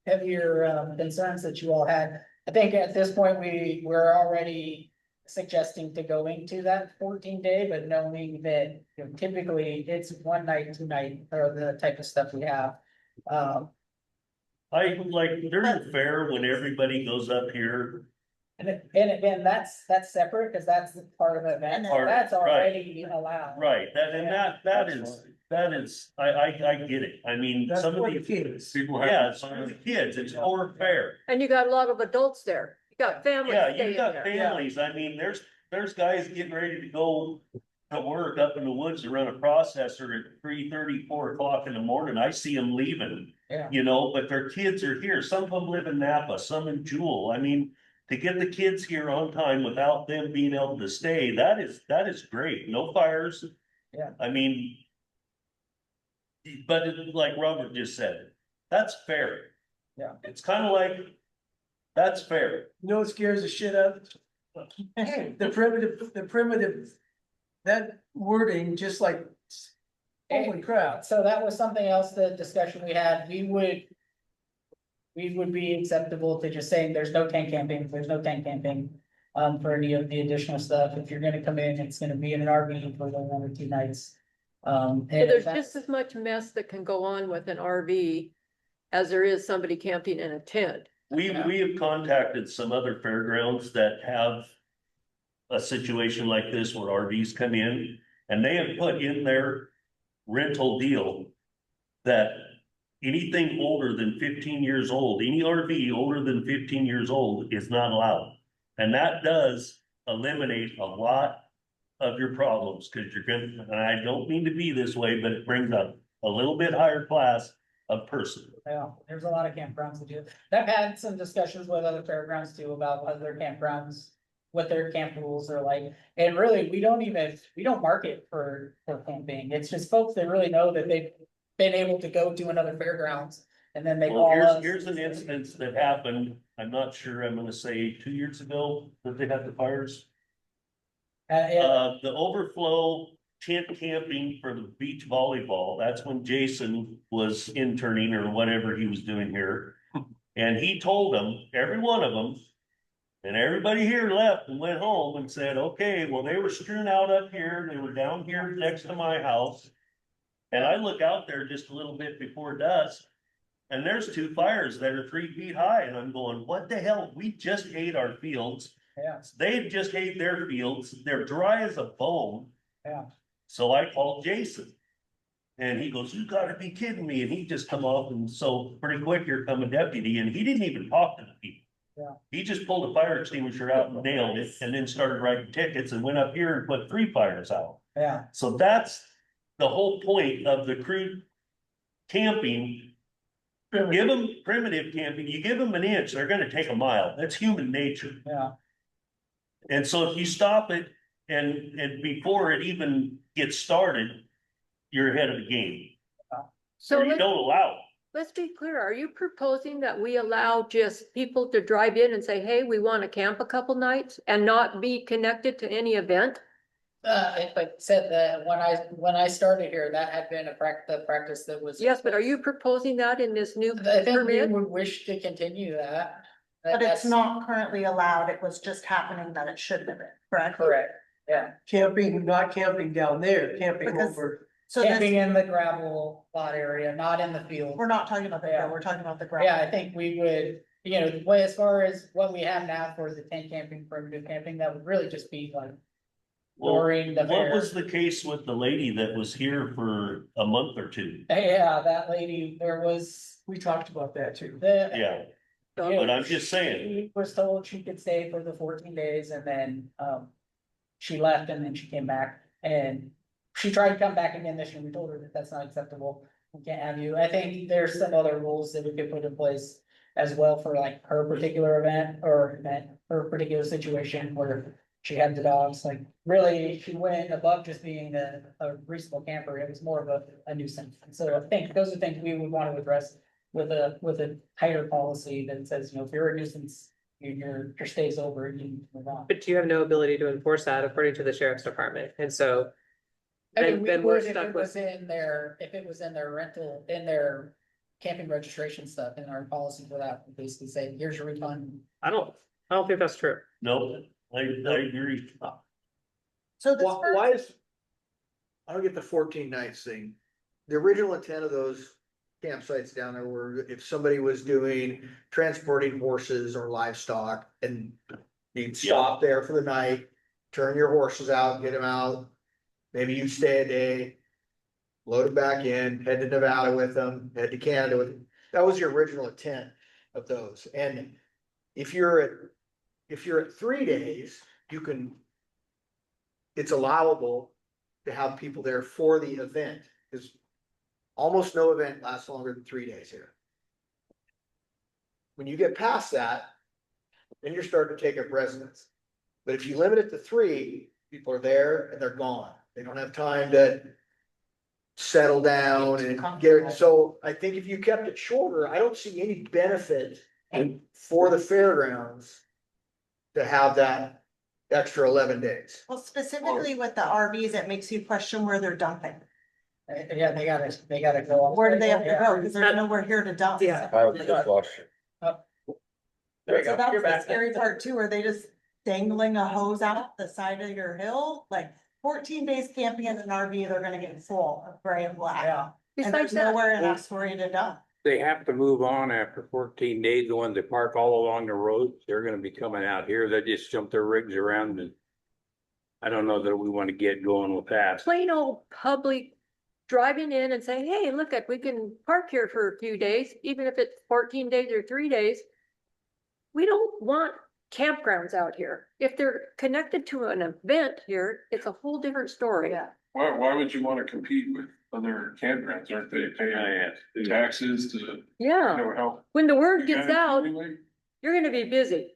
concerns that you all had. I think at this point, we're already suggesting to going to that 14-day, but knowing that typically it's 1 night, 2 night, or the type of stuff we have. There's a fair when everybody goes up here. And again, that's separate, because that's part of the event, Part- that's right. already allowed. Right, that is, I get it. I mean, That's some of for the these, kids. People have. yeah, it's for the kids, it's more fair. And you got a lot of adults there. You got families Yeah, staying you got there. families. I mean, there's guys getting ready to go to work up in the woods to run a processor at 3:30, 4 o'clock in the morning. I see them leaving. Yeah. But their kids are here. Some of them live in Napa, some in Jewel. I mean, to get the kids here on time without them being able to stay, that is great. No fires. Yeah. I mean, but like Robert just said, that's fair. Yeah. It's kind of like, that's fair. You know what scares the shit out? The primitive, that wording, just like, holy crap. So that was something else, the discussion we had, we would be acceptable to just saying there's no tent camping, for any of the additional stuff. If you're gonna come in, it's gonna be in an RV for the 1 or 2 nights. And So there's if just as much mess that can go on with an RV as there is somebody camping in a tent. We have contacted some other fairgrounds that have a situation like this where RVs come in, and they have put in their rental deal that anything older than 15 years old, any RV older than 15 years old is not allowed. And that does eliminate a lot of your problems, because you're gonna, and I don't mean to be this way, but it brings up a little bit higher class of person. Yeah, there's a lot of campgrounds to do. I've had some discussions with other fairgrounds too about other campgrounds what their camp rules are like. And really, we don't market for camping. It's just folks that really know that they've been able to go to another fairgrounds. And then they Well, call us. here's an instance that happened, I'm not sure, I'm gonna say 2 years ago, that they had the fires. Yeah, The overflow tent camping for the beach volleyball, that's when Jason was interning or whatever he was doing here. And he told them, every one of them, and everybody here left and went home and said, okay, well, they were strewn out up here, they were down here next to my house. And I look out there just a little bit before dusk, and there's 2 fires that are 3 feet high, and I'm going, what the hell? We just ate our fields. yeah, They just ate their fields. They're dry as a bone. yeah. So I called Jason. And he goes, you gotta be kidding me. And he just come off, and so pretty quick, here come a deputy, and he didn't even talk to the people. Yeah. He just pulled a fire extinguisher out and nailed it, and then started writing tickets and went up here and put 3 fires out. Yeah, So that's the whole point of the crew camping. Give them primitive camping, you give them an inch, they're gonna take a mile. That's human nature. yeah. And so if you stop it and before it even gets started, you're ahead of the game. So Or you don't allow it. let's be clear, are you proposing that we allow just people to drive in and say, hey, we want to camp a couple nights and not be connected to any event? If I said that when I started here, that had been the practice that was. Yes, but are you proposing that in this new I think we permit? would wish to continue that. But it's That's not currently allowed, it was just happening that it shouldn't have been, correct? correct, yeah. Camping, not camping down there, camping Because- over. So Camping this, in the gravel lot area, not in the field. we're not talking about the Yeah. field, we're talking about the ground. Yeah, I think we would, you know, the way as far as what we have now for the tent camping, primitive camping, that would really just be like. Well, During the what fair. was the case with the lady that was here for a month or 2? Yeah, that lady, there was We talked about that too. the. Yeah, you know, but I'm just saying, She was told she could stay for the 14 days and then, she left and then she came back and she tried to come back again this year. We told her that that's not acceptable. We can't have you. I think there's some other rules that we could put in place as well for like her particular event or event, her particular situation where she had the dogs, like really, she went above just being a reasonable camper. It was more of a nuisance. So I think those are things we would want to address with a tighter policy that says, you know, if you're a nuisance, your stay's over, you can move on. But you have no ability to enforce that according to the sheriff's department, and so. I mean, we Then we're would if stuck it with- was in their, if it was in their rental, in their camping registration stuff, in our policy for that, we basically say, here's your refund. I don't think that's true. no, I agree. So this Why is? I don't get the 14 nights thing. The original intent of those campsites down there were if somebody was doing transporting horses or livestock and you'd stop there for the night, turn your horses out, get them out. Maybe you stay a day, load them back in, head to Nevada with them, head to Canada with them. That was your original intent of those. And if you're at 3 days, you can, it's allowable to have people there for the event, because almost no event lasts longer than 3 days here. When you get past that, then you're starting to take up residence. But if you limit it to 3, people are there and they're gone. They don't have time to settle down and get, so I think if you kept it shorter, I don't see any benefit for the fairgrounds to have that extra 11 days. Well, specifically with the RVs, it makes you question where they're dumping. Yeah, they gotta go. Where do they have to go? Because there's nowhere here to dump. Yeah. I would just wash it. There you So go. that's You're the back. scary part too. Are they just dangling a hose out the side of your hill? Like 14 days camping in an RV, they're gonna get full of gray and black. Yeah. And Besides there's that, nowhere in us for you to dump. They have to move on after 14 days. The ones that park all along the road, they're gonna be coming out here. They just jump their rigs around and. I don't know that we wanna get going with that. plain old public driving in and saying, hey, look, we can park here for a few days, even if it's 14 days or 3 days. We don't want campgrounds out here. If they're connected to an event here, it's a whole different story. Yeah. Why would you wanna compete with other campgrounds? Aren't they paying taxes to, you Yeah, know, help? when the word you gets guys out, anyway? you're gonna be busy.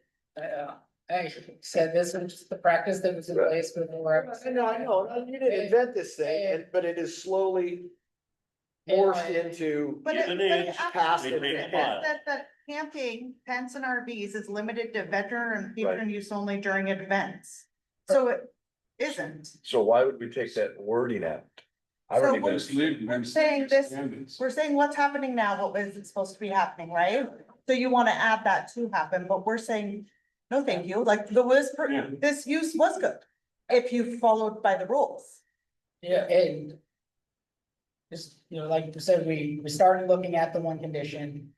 I said this was just the practice that was in place before. I know, you didn't invent this thing, but it is slowly morphed into. But Even it if past they it. make says fun. that camping, tents and RVs is limited to veteran and patron use only during events. So it isn't. So why would we take that wording out? I don't So even. Just leave. We're saying this- Standards. We're saying what's happening now, what was it supposed to be happening, right? So you wanna add that to happen, but we're saying, no, thank you, like Yeah. this use was good. If you followed by the rules. Yeah, and. Just, like you said, we started looking at the one condition.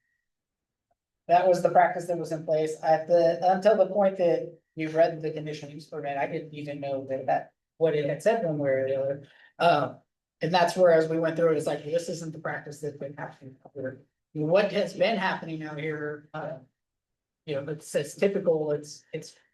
That was the practice that was in place until the point that you read the conditional use permit, I didn't even know that what it had said one way or the other. And that's where, as we went through it, it's like, this isn't the practice that's been happening out here. What has been happening out here, it's typical, it's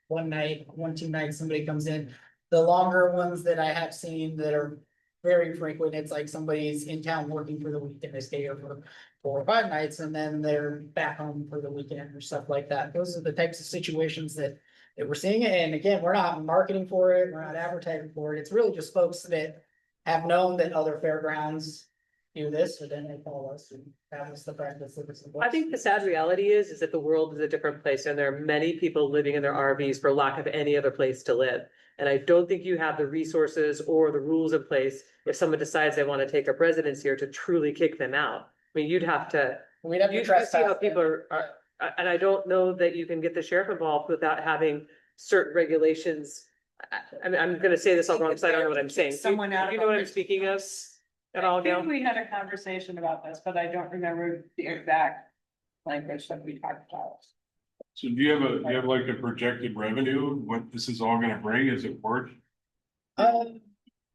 1 night, 2 nights, somebody comes in. The longer ones that I have seen that are very frequent, it's like somebody's in town working for the weekend, they stay over 4 or 5 nights, and then they're back home for the weekend or stuff like that. Those are the types of situations that we're seeing, and again, we're not marketing for it, we're not advertising for it, it's really just folks that have known that other fairgrounds do this, so then they call us, and that was the practice that was. I think the sad reality is that the world is a different place and there are many people living in their RVs for lack of any other place to live. And I don't think you have the resources or the rules in place if someone decides they want to take up residence here to truly kick them out. I mean, you'd have to, We'd have to you see trespass how them. people are, and I don't know that you can get the sheriff involved without having certain regulations. I mean, I'm gonna say this all wrong because I don't know what I'm saying. Someone out of You know what I'm a- speaking of at all, I Gail? think we had a conversation about this, but I don't remember the exact language that we talked about. So do you have like a projected revenue, what this is all gonna bring? Is it worth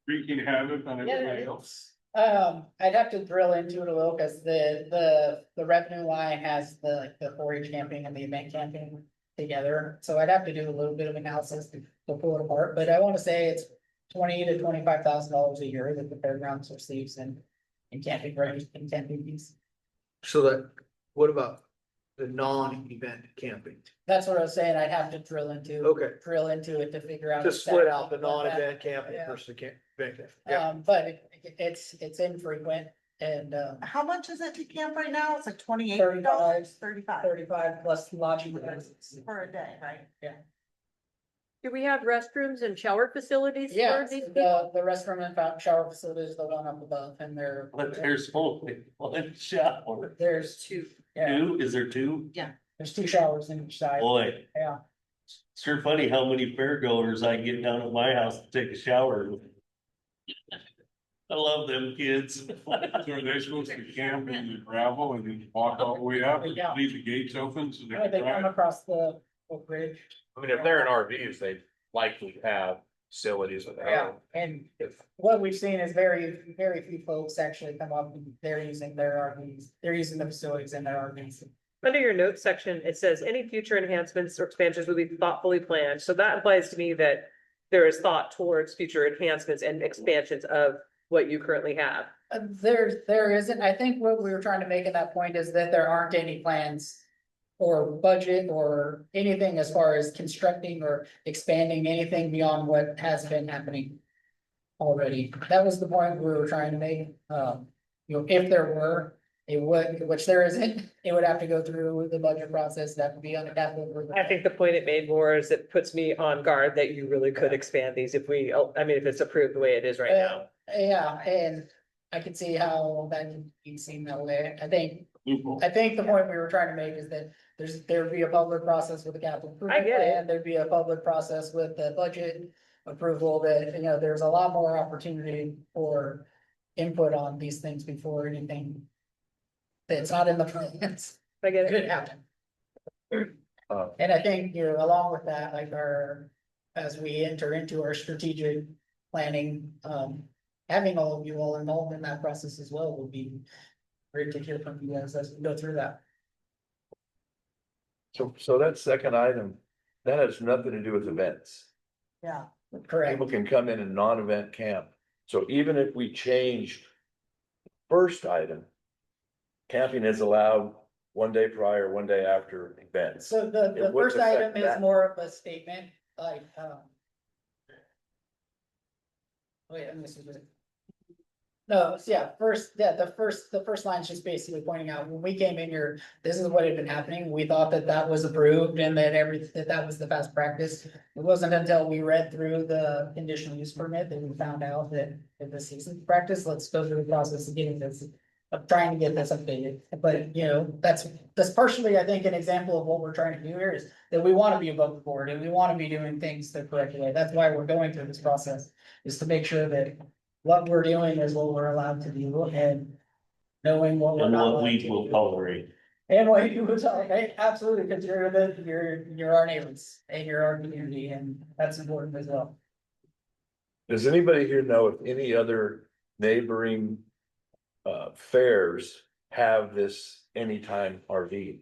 wreaking havoc on everybody else? I'd have to drill into it a little, cause the revenue line has the 4-H camping and the event camping together. So I'd have to do a little bit of analysis to pull it apart, but I wanna say it's $20,000 to $25,000 a year that the fairgrounds receives in camping rent and camping fees. So what about the non-event camping? That's what I was saying, I'd have to drill into it to figure out. To split exactly out the what that- non-event camping yeah. versus the event camping. Yeah. But it's infrequent and, How much is it to camp right now? It's like $28, 35 35 plus lodging. for a day, right? Do we have restrooms and shower facilities Yeah, for these people? the restroom and shower facility is the one up above and But there's only one shower. there's two. Yeah, Two, is there two? there's 2 showers in each side. Boy, Yeah, sure funny how many fairgoers I get down at my house to take a shower. I love them kids. So are they supposed to camp in the gravel and then walk all the way out, and Yeah. leave the gates open so they they can come drive? across the bridge. I mean, if they're in RVs, they likely have facilities with Yeah, that. and what we've seen is very, very few folks actually come up and they're using their RVs, they're using the facilities in their RVs. Under your notes section, it says any future enhancements or expansions will be thoughtfully planned. So that implies to me that there is thought towards future enhancements and expansions of what you currently have. There isn't, I think what we were trying to make at that point is that there aren't any plans or budget or anything as far as constructing or expanding anything beyond what has been happening already. That was the point we were trying to make. If there were, it would, which there isn't, it would have to go through the budget process, that would be on the capital. improvement. I think the point it made more is it puts me on guard that you really could expand these if we, I mean, if it's approved the way it is right now. Yeah, and I can see how that can be seen that way. I think Loophole. the point we were trying to make is that there'd be a public process with the capital. I get it. And there'd be a public process with the budget approval that, there's a lot more opportunity for input on these things before anything that's not in the plans I get it. could happen. Uh, And I think, along with that, like as we enter into our strategic planning, having all of you all involved in that process as well would be great to hear from you guys as we go through that. So that second item, that has nothing to do with events. Yeah. Correct. People can come in and non-event camp. So even if we change the first item, camping is allowed one day prior, one day after events. So the It wouldn't first item affect is that. more of a statement, like, oh yeah, and this is it. No, so yeah, the first line is just basically pointing out, when we came in here, this is what had been happening. We thought that that was approved and that that was the best practice. It wasn't until we read through the conditional use permit that we found out that this isn't practice. Let's go through the process of getting this, of trying to get this updated. But, you know, that's partially, I think, an example of what we're trying to do here is that we want to be above board and we want to be doing things the correct way. That's why we're going through this process, is to make sure that what we're doing is what we're allowed to do and knowing what we're And not what allowed we to will do. tolerate. And what you would tolerate, absolutely, because you're our neighbors and you're our community, and that's important as well. Does anybody here know if any other neighboring fairs have this anytime RV?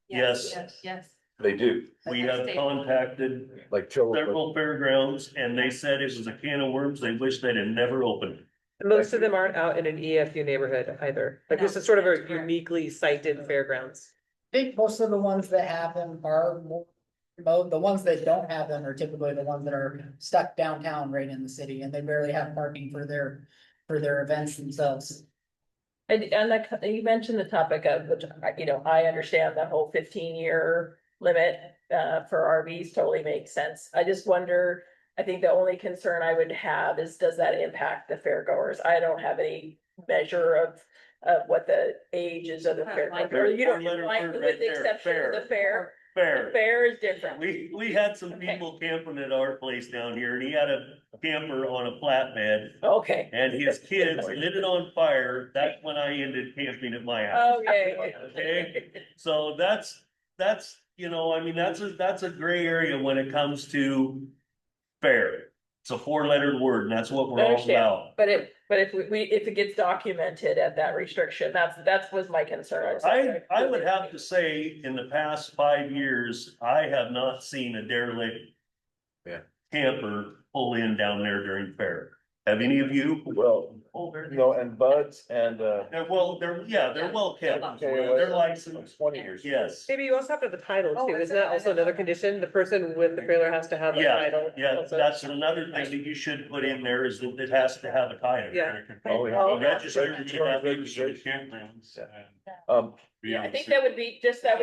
Yes, Yes. They do, we have contacted like Chillicothe. several fairgrounds and they said it was a can of worms they wish they'd have never opened. Most of them aren't out in an EFU neighborhood either. Like this is sort of a uniquely sited fairgrounds. I think most of the ones that have them are more remote. The ones that don't have them are typically the ones that are stuck downtown right in the city, and they barely have parking for their events themselves. And like, you mentioned the topic of, which, you know, I understand the whole 15-year limit for RVs totally makes sense. I just wonder, I think the only concern I would have is, does that impact the fairgoers? I don't have any measure of what the age is of the fair, like, or you don't, like, with the exception of the fair. The Fair. fair is different. We had some people camping at our place down here and he had a camper on a flatbed Okay. and his kids lit it on fire. That's when I ended camping at my house. Okay. Okay, so that's, you know, I mean, that's a gray area when it comes to fair. It's a 4-letter word and that's what we're all Understand. about. But if if it gets documented at that restriction, that was my concern. I would have to say, in the past 5 years, I have not seen a derelict. Yeah. Camper pull in down there during fair. Have any of you? Well, no, and Buds and They're well kept. They're licensed. 20 years. Yes. Maybe you also have to have the title too. Isn't that also another condition? The person with the trailer has to have a Yeah, title. yeah, also. that's another thing that you should put in there is that it has to have a title. Yeah. Oh, A yeah. registered, you have registered. Campgrounds. Yeah, I think that would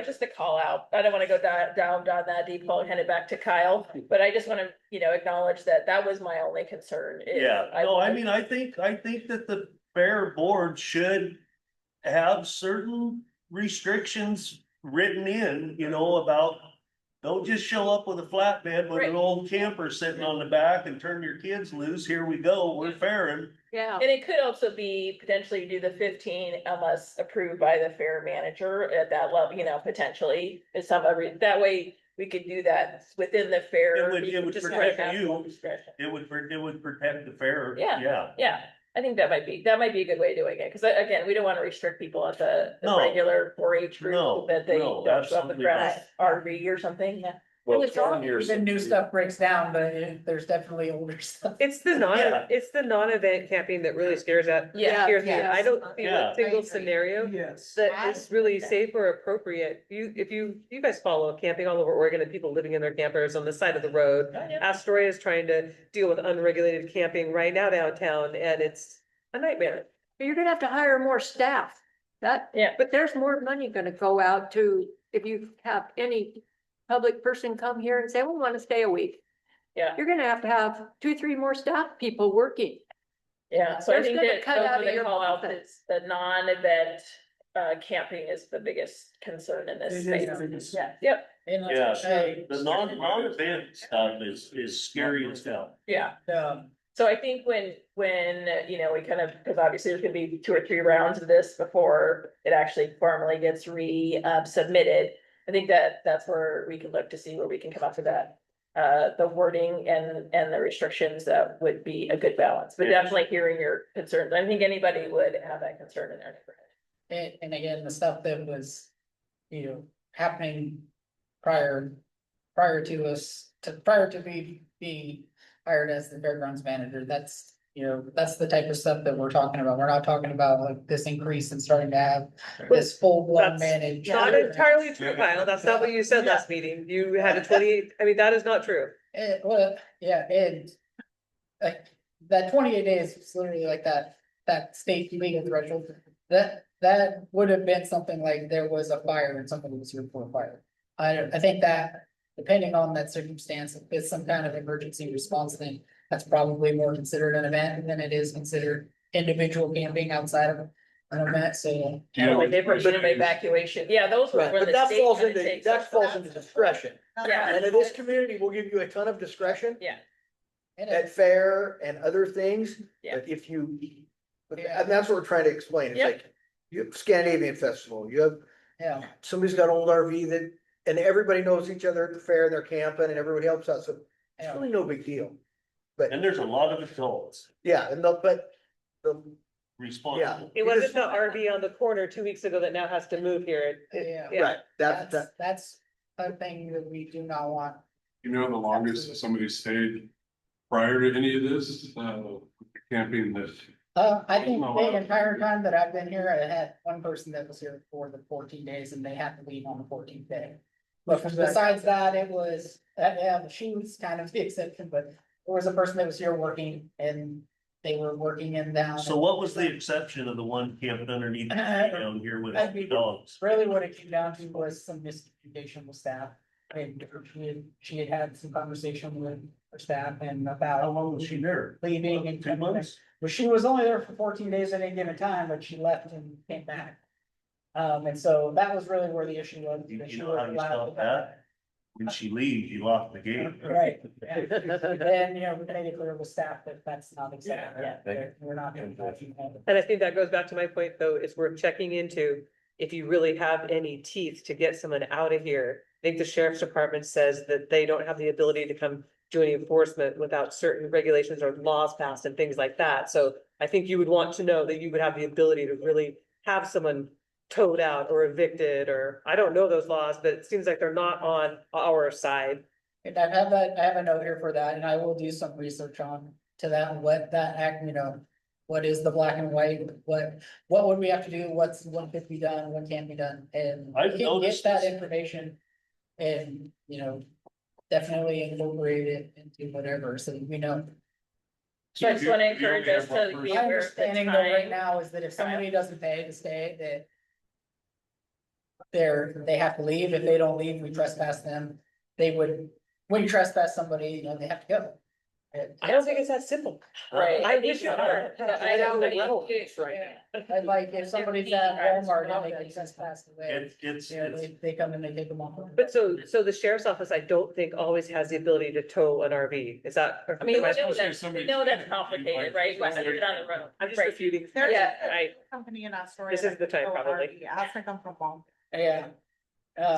just a call out. I don't wanna go down that deep hole and hand it back to Kyle, but I just wanna, you know, acknowledge that was my only concern. is Yeah, no, I mean, I think that the fair board should have certain restrictions written in, you know, about. Don't just show up with a flatbed with Right. an old camper sitting on the back and turn your kids loose. Here we go, we're fairing. Yeah. And it could also be potentially do the 15 unless approved by the fair manager at that level, you know, potentially. That way we could do that within the fair. It would just protect have you. full discretion. It would protect the fair. Yeah. Yeah, I think that might be a good way of doing it, because again, we don't want to restrict people at the No. regular 4-H No, group that they no, don't show up with absolutely grass RV or something, yeah. Well, it's all 20 years. Even new stuff breaks down, but there's definitely older stuff. It's the non-event camping that really scares me. Yeah. I don't see Yeah. a single I agree. scenario Yes. that is really safe or appropriate. If you guys follow camping all over Oregon and people living in their campers on the side of the road. Astoria is trying to deal with unregulated camping right now downtown and it's a nightmare. You're gonna have to hire more staff. Yeah. But there's more money gonna go out to, if you have any public person come here and say, we wanna stay a week. Yeah. You're gonna have 2-3 more staff people working. Yeah, so I There's think gonna that cut those out are of the your call out, profits. the non-event camping is the biggest concern in this It is space. the biggest. Yep, And Yeah, hey, the non-event stuff is scary as hell. yeah. um, So I think when, you know, we kind of, because obviously there's gonna be 2 or 3 rounds of this before it actually formally gets submitted. I think that's where we can look to see where we can come up with that. The wording and the restrictions that would be a good balance, but Yeah. definitely hearing your concerns. I think anybody would have that concern in their neighborhood. And again, the stuff that was, you know, happening prior to me being hired as the fairgrounds manager, that's, you know, that's the type of stuff that we're talking about. We're not talking about like this increase and starting to have this full blown That's managed. Not entirely true, Kyle. That's not what you said last meeting. You had a 28, I mean, that is not true. Well, yeah, and like that 28 days is literally like that state legal threshold. That would have been something like there was a fire and somebody was here for a fire. I think that depending on that circumstance, if it's some kind of emergency response thing, that's probably more considered an event than it is considered individual camping outside of an event, so. Do you know Like what- preventive evacuation, yeah, those were Right, where but the that state falls kinda into, takes that over. falls into discretion. Yeah. And in this community, we'll give you a ton of discretion Yeah, And at fair and other things. Yeah. But if you, and that's what we're trying to explain. It's Yep. like, you have Scandinavian Festival, you have, yeah, somebody's got an old RV that, and everybody knows each other at the fair, they're camping and everybody helps out, so it's yeah. really no big deal. But, And there's a lot of adults yeah, and but the, responsible. It wasn't the RV on the corner 2 weeks ago that now has to move here. Yeah. right, That's a thing that we do not want. You know, the longest somebody stayed prior to any of this, camping that, I think the entire time that I've been here, I had one person that was here for the 14 days and they had to leave on the 14th day. But besides that, it was, yeah, she was kind of the exception, but there was a person that was here working and they were working in down. So what was the exception of the one camped underneath the tree down here with I'd be- dogs? Really what it came down to was some miscommunication with staff. And she had had some conversation with her staff and How about long was she there? leaving and 2 months? Well, she was only there for 14 days at any given time, but she left and came back. And so that was really where the issue was. You that she know how was you allowed to stop come that? When she leaves, you lock the gate. back. Right. And, you know, we made it clear with staff that that's not acceptable. Yeah. That we're not gonna let you have it. And I think that goes back to my point, though, is worth checking into if you really have any teeth to get someone out of here. I think the sheriff's department says that they don't have the ability to come do any enforcement without certain regulations or laws passed and things like that. So I think you would want to know that you would have the ability to really have someone towed out or evicted, or I don't know those laws, but it seems like they're not on our side. And I have a note here for that, and I will do some research on to that, what that act, you know. What is the black and white, what would we have to do, what could be done, what can't be done, and I've we can get noticed that this. information. And, you know, definitely incorporate it into whatever, so that we know. so I just wanna encourage us to be My aware of the understanding though right time. now is that if somebody doesn't pay to stay, that. They have to leave, if they don't leave, we trespass them, when you trespass somebody, you know, they have to go. I don't think it's that simple. Right. I wish it were. I know, but And like, if somebody's at Walmart and they get trespassed away, It's, you know, they come and they take them off. But so the sheriff's office, I don't think always has the ability to tow an RV. Is that? I mean, I was we know gonna say that's, somebody- we know that's complicated, right? You have to get it on the road. I'm just Right. refuting. There's Yeah. I, a company in Astoria. This is the time, that probably. I think I'm from Walmart. Yeah.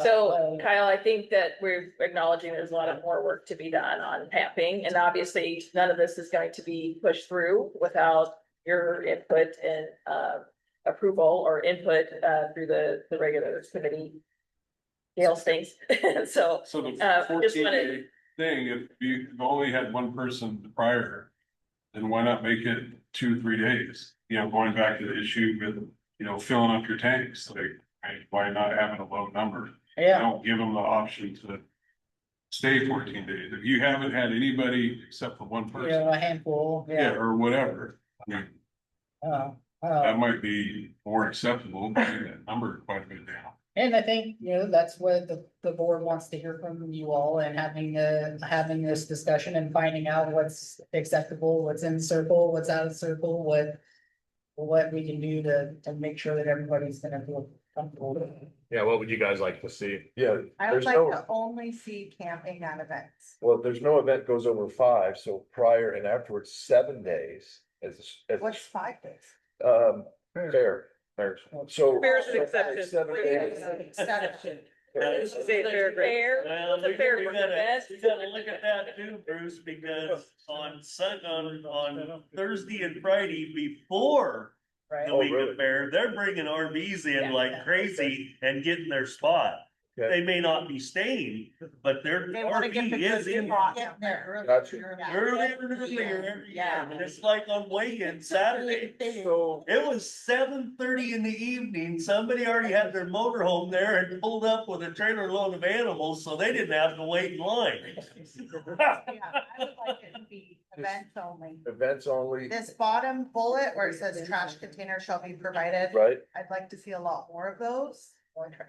So Kyle, I think that we're acknowledging there's a lot of more work to be done on camping, and obviously none of this is going to be pushed through without your input and approval or input through the regular committee. Gail stinks, so so the just 14 wanna- day thing, if you've only had one person prior. Then why not make it 2-3 days, you know, going back to the issue with, you know, filling up your tanks, like, right, why not having a low number? Yeah, Don't give them the option to stay 14 days, if you haven't had anybody except for one you person, know, a handful, yeah, yeah. or whatever. I mean, that might be more acceptable, bring that number quite a bit down. And I think, you know, that's what the board wants to hear from you all and having this discussion and finding out what's acceptable, what's in circle, what's out of circle, what we can do to make sure that everybody's gonna feel comfortable. Yeah, what would you guys like to see? Yeah, I would there's like no, to only see camping at events. well, there's no event goes over 5, so prior and afterwards, 7 days as, What's 5 days? fair. So. Fair is an exception. 7 days. Say fair, great. fair, Well, it's a fair we for gotta, the best. we gotta look at that too, Bruce, because on Thursday and Friday before Right? the Oh, week really? of fair, they're bringing RVs in Yeah. like crazy and getting their spot. They may not be staying, but their They wanna get the RV is good in. spot down there. Gotcha. Earlier every year, and it's like on weekend Saturday. So, It was 7:30 in the evening, somebody already had their motorhome there and pulled up with a trailer load of animals, so they didn't have to wait in line. Yeah, I would like it to be events only. events only, This bottom bullet where it says trash container shall be provided, right? I'd like to see a lot more of those.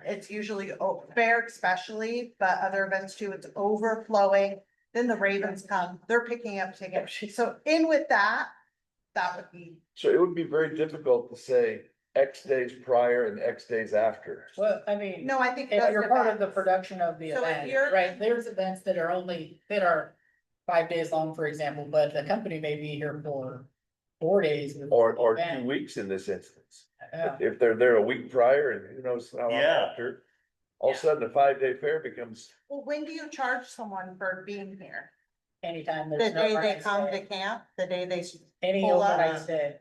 It's usually fair especially, but other events too, it's overflowing. Then the Ravens come, they're picking up tickets. So in with that, that would be, So it would be very difficult to say X days prior and X days after. Well, I mean, no, I think. if those you're part of the events- production of the So if event, you're- right, there's events that are 5 days long, for example, but the company may be here for 4 days. with Or the 2 event. weeks in this instance. Yeah. If they're there a week prior and who knows how long Yeah. after, all of a sudden a 5 day fair becomes, Well, when do you charge someone for being here? Anytime The there's no. day they overnight come stay. to camp, the day they. Any pull up. overnight stay.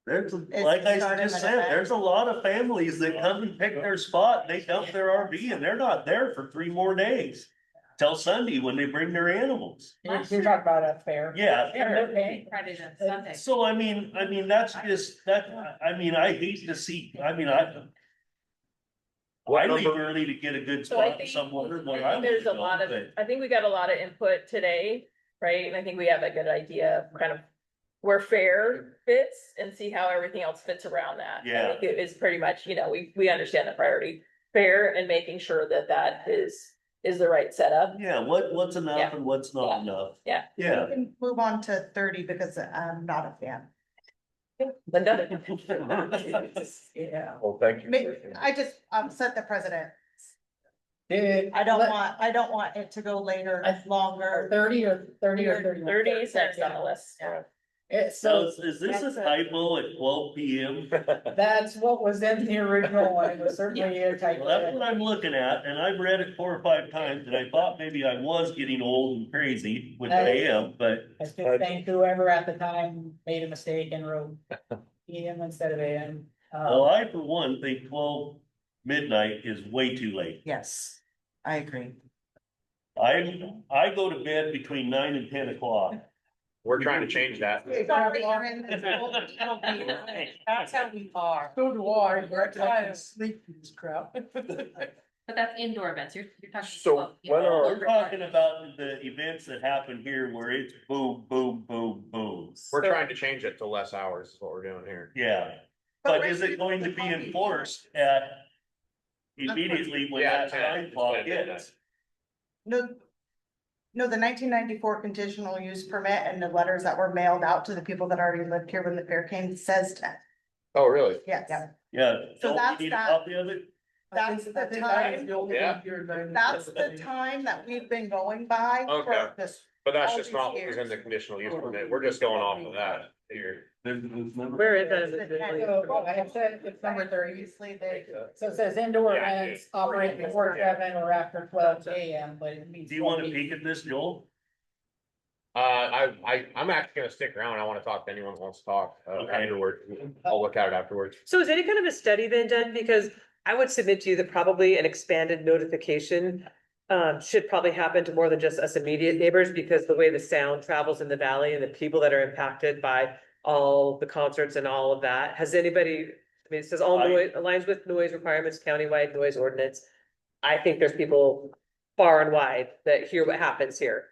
There's, It's like I starting just an said, event. there's a lot of families that come and pick their spot, they dump their RV and they're not there for 3 more days. Till Sunday when they bring their animals. You're talking about a fair. Yeah. Yeah, they're paying. Friday to Sunday. So I mean, that's just, I mean, I hate to see, I mean, I What leave number? early to get a good So I spot think- somewhere. I where I think there's a wanna go, lot of, but- I think we got a lot of input today, right? And I think we have a good idea of kind of where fair fits and see how everything else fits around that. Yeah. I think it is pretty much, we understand the priority, fair and making sure that that is the right setup. Yeah, what's enough Yeah. and what's not Yeah. enough. Yeah. Yeah. We can move on to 30 because I'm not a fan. Linda? Yeah. well, thank you. I just, set the precedent. Did. I don't want it to go later, longer. 30 or 31. 30 is next on the list. Yeah. So So is this a typo at 12 PM? that's what was in the original one. It was certainly a typo. Well, that's what I'm looking at, and I've read it 4 or 5 times, and I thought maybe I was getting old and crazy, which I am, but I still think whoever at the time made a mistake and wrote PM instead of AM. well, I for one think 12 midnight is way too late. Yes, I agree. I go to bed between 9 and 10 o'clock. We're trying to change that. Sorry, Aaron, it's old, it'll be right. That's how we are. So do I, but I can sleep through this crap. But that's indoor events, you're talking. So when are, We're talking about the events that happen here where it's boom, boom, boom, boom. We're trying to change it to less hours is what we're doing here. Yeah, but is it going to be enforced at immediately when Yeah, that time clock yeah. hits? No, the 1994 conditional use permit and the letters that were mailed out to the people that already lived here when the fair came says 10. Oh, really? Yes, Yeah. So don't that's we need a that. copy of it? that's the I think time, the only Yeah. one here in 90. that's the time that we've been going by Okay. for this. But that's all just these not what was in years. the conditional use permit. We're just going off of that here. Where is that? in the visual? So I have said it's number 30. Obviously, they. So it says indoor Yeah, events operate before 7 or after 12 AM, but it means. Do you wanna peek at this, Joel? I'm actually gonna stick around. I wanna talk to anyone who wants to talk, Okay. afterward. I'll look at it afterwards. So is any kind of a study been done? Because I would submit to you that probably an expanded notification should probably happen to more than just us immediate neighbors, because the way the sound travels in the valley and the people that are impacted by all the concerts and all of that. Has anybody, I mean, it says all noise aligns with noise requirements, countywide noise ordinance. I think there's people far and wide that hear what happens here.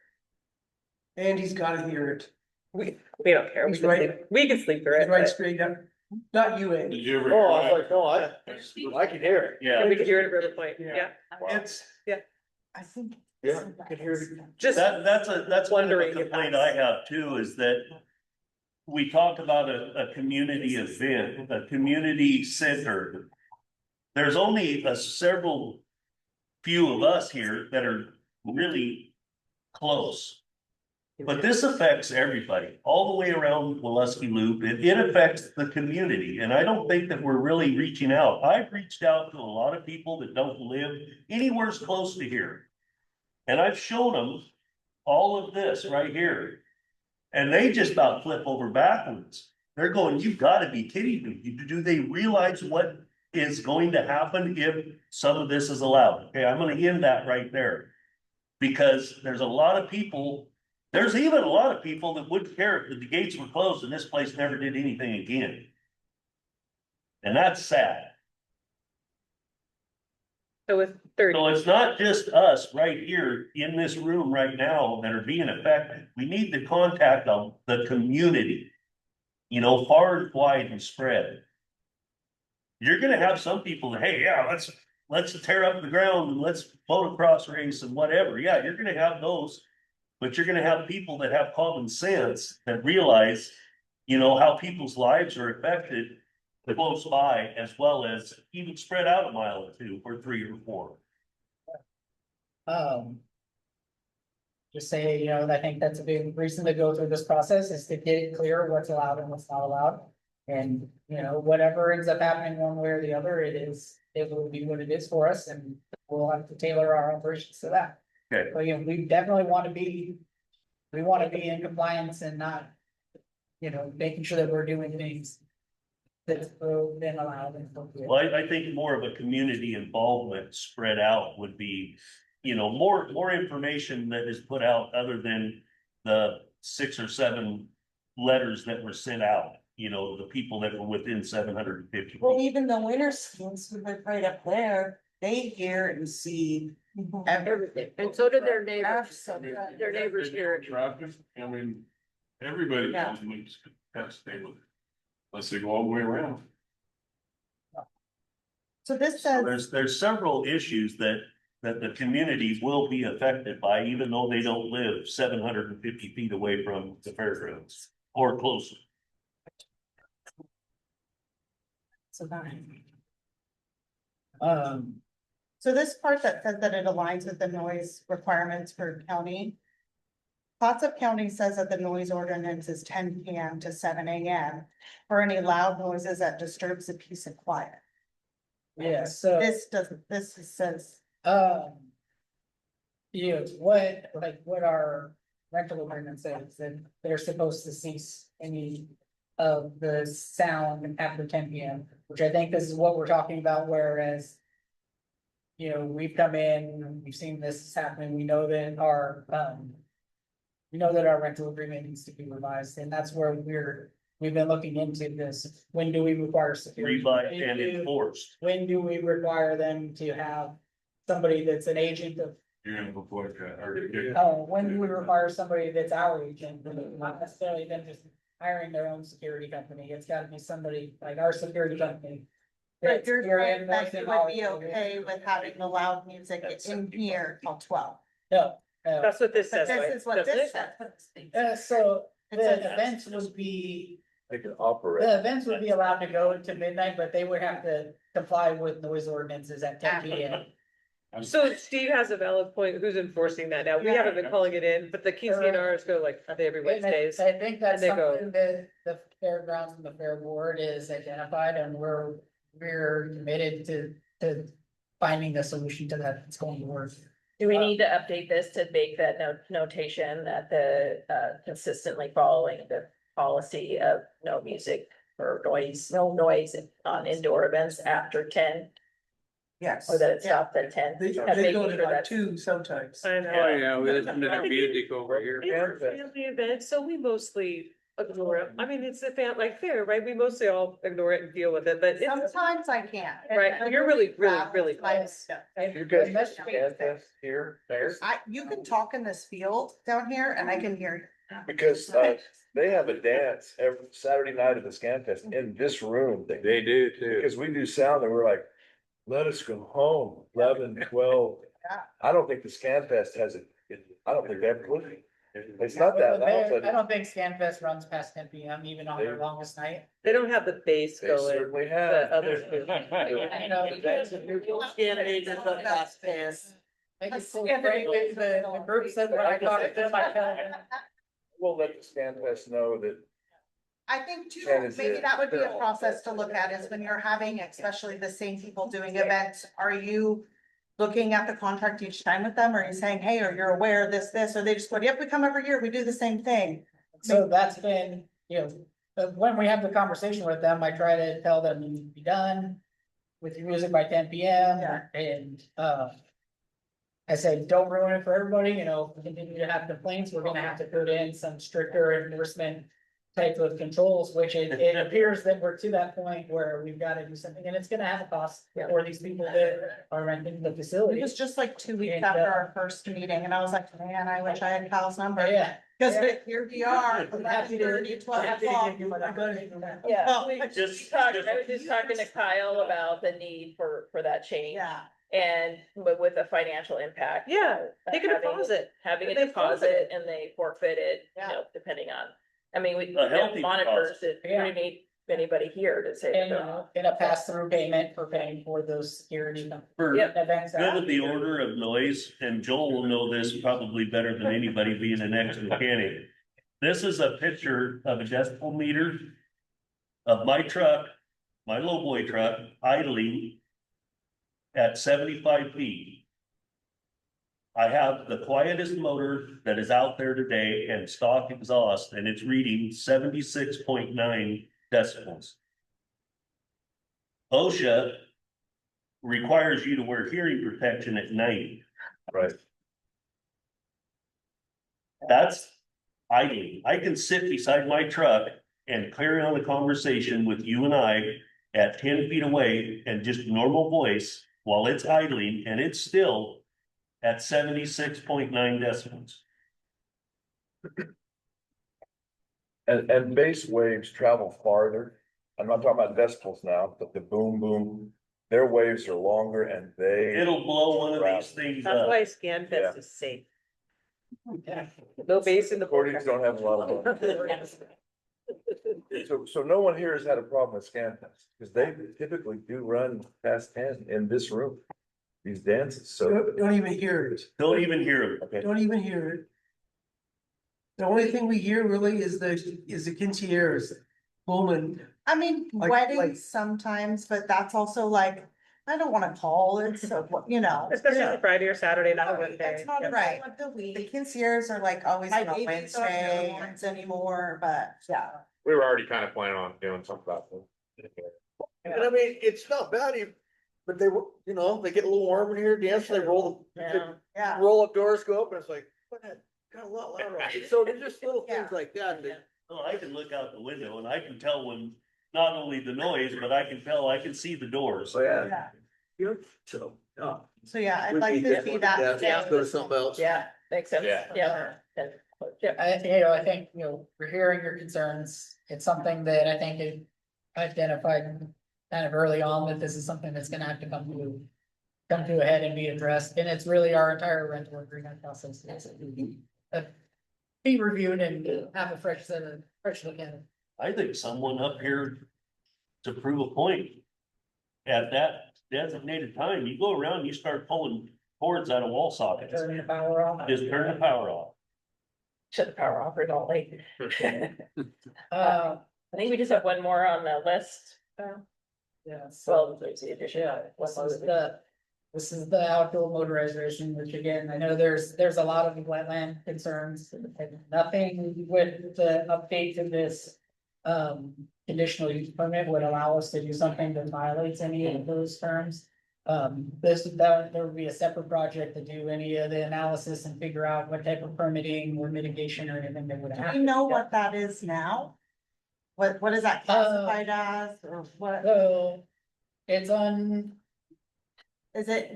Andy's gotta hear it. We don't care. He's right. We can sleep through He's it. right but- straight up. Not you, Did Andy. you ever? oh, I was like, no, I can hear it. Yeah. We can hear it at River Point, Yeah. yeah. It's, I think. Yeah, I can hear it. Just that's kind of a wondering if complaint I have too, is that we talk about a community event, a community center. There's only several few of us here that are really close. But this affects everybody, all the way around Pulaski Loop. It affects the community, and I don't think that we're really reaching out. I've reached out to a lot of people that don't live anywhere close to here. And I've shown them all of this right here. And they just about flip over backwards. They're going, you've gotta be kidding me. Do they realize what is going to happen if some of this is allowed. Okay, I'm gonna end that right there. Because there's a lot of people, there's even a lot of people that wouldn't care if the gates were closed and this place never did anything again. And that's sad. So with 30. So it's not just us right here in this room right now that are being affected. We need to contact the community. You know, far and wide and spread. You're gonna have some people that, hey, yeah, let's tear up the ground and let's motocross race and whatever. Yeah, you're gonna have those. But you're gonna have people that have common sense that realize, you know, how people's lives are affected close by, as well as even spread out a mile or two or three or four. Just say, you know, I think that's a big reason to go through this process is to get it clear what's allowed and what's not allowed. And, you know, whatever ends up happening one way or the other, it will be what it is for us and we'll have to tailor our operations to that. Okay. But, you know, we definitely want to be in compliance and not, you know, making sure that we're doing things that's been allowed and. Well, I think more of a community involvement spread out would be, you know, more information that is put out other than the 6 or 7 letters that were sent out, you know, the people that were within 750. Well, even the winter schemes who live right up there, they hear and see Everything, and so did their neighbors, Absolutely. their neighbors here. Traffic, I mean, everybody Yeah. has to stay with it. Unless they go all the way around. So this So says, there's several issues that the community will be affected by, even though they don't live 750 feet away from the fairgrounds or closer. so So this part that says that it aligns with the noise requirements for county. Clatsop County says that the noise ordinance is 10 PM to 7 AM for any loud noises that disturbs the peace and quiet. yeah, so. This says, Yeah, what our rental agreement says, that they're supposed to cease any of the sound after 10 PM, which I think this is what we're talking about, whereas. You know, we've come in, we've seen this happening, we know that our rental agreement needs to be revised, and that's where we've been looking into this. When do we require security? Revised and enforced. When do we require them to have somebody that's an agent of, You're gonna look like that. when do we require somebody that's our agent, not necessarily them just hiring their own security company, it's gotta be somebody like our security company. but that's you're here saying in that you would be North okay with having the loud music in here till 12. No, That's what this But says, right? this is what Doesn't this it? says. so It the says- events would be, They can operate. the events would be allowed to go into midnight, but they would have to comply with noise ordinances at 10 PM. So Steve has a valid point. Who's enforcing that now? We haven't been calling it in, but the Kings go like, are they every And Wednesdays? I think that's and they go- something that the fairgrounds and the fair board is identified, and we're committed to finding a solution to that. It's going to work. Do we need to update this to make that notation that the consistently following the policy of no music or no noise on indoor events after 10? Yes. Or that it stopped at 10? They And go making to sure like that's- 2 sometimes. I know. Oh, yeah, we listen to the music over here. It's a family event, so we mostly ignore it. I mean, it's a like fair, right? We mostly all ignore it and deal with it, but it's, Sometimes I can't. right, you're really Close. You guys stand this here, there, You can talk in this field down here and I can hear you. because they have a dance every Saturday night at the Scan Fest in this room. They do too. Because we do sound and we're like, let us go home, 11, 12. Yeah. I don't think the Scan Fest has it, I don't think they have it. It's not that loud, I but don't think ScanFest runs past 10 PM, even on their longest night. they don't have the bass they going. certainly The have. others do. You know, Make it so great, the group said when I talked to them, I tell them. We'll let the Scan Fest know that I think too, That is maybe it. that would be a process to look at is when you're having, especially the same people doing events, are you looking at the contract each time with them? Or are you saying, hey, or you're aware of this, or they just go, yep, we come every year, we do the same thing? So that's been, you know, when we have the conversation with them, I try to tell them you need to be done. with your music by 10 p.m. and, I said, don't ruin it for everybody, you know, if we continue to have complaints, we're gonna have to put in some stricter enforcement type of controls, which it appears that we're to that point where we've gotta do something, and it's gonna have a cost for these people that are renting the It facility. was just like 2 weeks And, after our first meeting and I was like, man, I wish I had Kyle's number. Yeah. Cause here we are, Happy to- 11:30, 12 happy to o'clock. give you my number. Yeah, Well, we just- talked, I was just talking to Kyle about the need for that change. Yeah, And with the financial impact. Yeah, of take a having- deposit. Having a They deposit forfeit and they forfeit it, you Yeah. know, depending on, I mean, we A have healthy monitors deposit. that we need anybody here to say that And, they're not. and a pass-through payment for paying for those security For events. good of the order of noise, and Joel will know this probably better than anybody being an ex-mechanic. This is a picture of a decibel meter of my truck, my lowboy truck idling at 75 feet. I have the quietest motor that is out there today and stock exhaust, and it's reading 76.9 decibels. OSHA requires you to wear hearing protection at night. Right. That's idling. I can sit beside my truck and carry on a conversation with you and I at 10 feet away and just normal voice while it's idling, and it's still at 76.9 decibels. And bass waves travel farther. I'm not talking about decibels now, but the boom, boom, their waves are longer and they. It'll blow one of these things That's up. why ScanFest Yeah. is safe. No base in the. Recordings don't have a lot of. So no one here has had a problem with ScanFest, because they typically do run past 10 in this room. These dances, so. Don't even hear it. Don't even hear them. Okay. Don't even hear it. The only thing we hear really is the concierge booming. I mean, Like- weddings sometimes, but that's also like, I don't wanna call it, so, you know. Especially on Friday or Saturday, not a It's Wednesday. not right. Of the The week. concierge are like always My on a babies Wednesday are- ones anymore, but yeah. We were already kind of planning on doing something about it. And I mean, it's not bad, but they were, you know, they get a little warm in here, dance, they roll, Yeah. roll up doors, go up, and it's like, what that, got a lot louder. So there's just little things Yeah. like that, that Oh, I can look out the window and I can tell when, not only the noise, but I can see the doors. So, yeah. Yeah. Yep, so, So yeah, I'd like to see that. Yeah, let's go to something else. Yeah, makes sense, Yeah. yeah. I think, we're hearing your concerns. It's something that I think it identified kind of early on that this is something that's gonna have to come to a head and be addressed. And it's really our entire rental agreement process. Be reviewed and have a fresh look at it. I think someone up here to prove a point at that designated time, you go around, you start pulling cords out of wall sockets, Turn the power on. just turn the power off. Shut the power off remotely. Uh, I think we just have one more on the list. yeah, Well, there's the addition. yeah, this is the outdoor motorization, which again, I know there's a lot of wetland concerns. And nothing with the update to this conditional use permit would allow us to do something that violates any of those terms. There would be a separate project to do any of the analysis and figure out what type of permitting or mitigation or anything that would Do happen. we know what that is now? What is that classified as, or what, So it's on, is it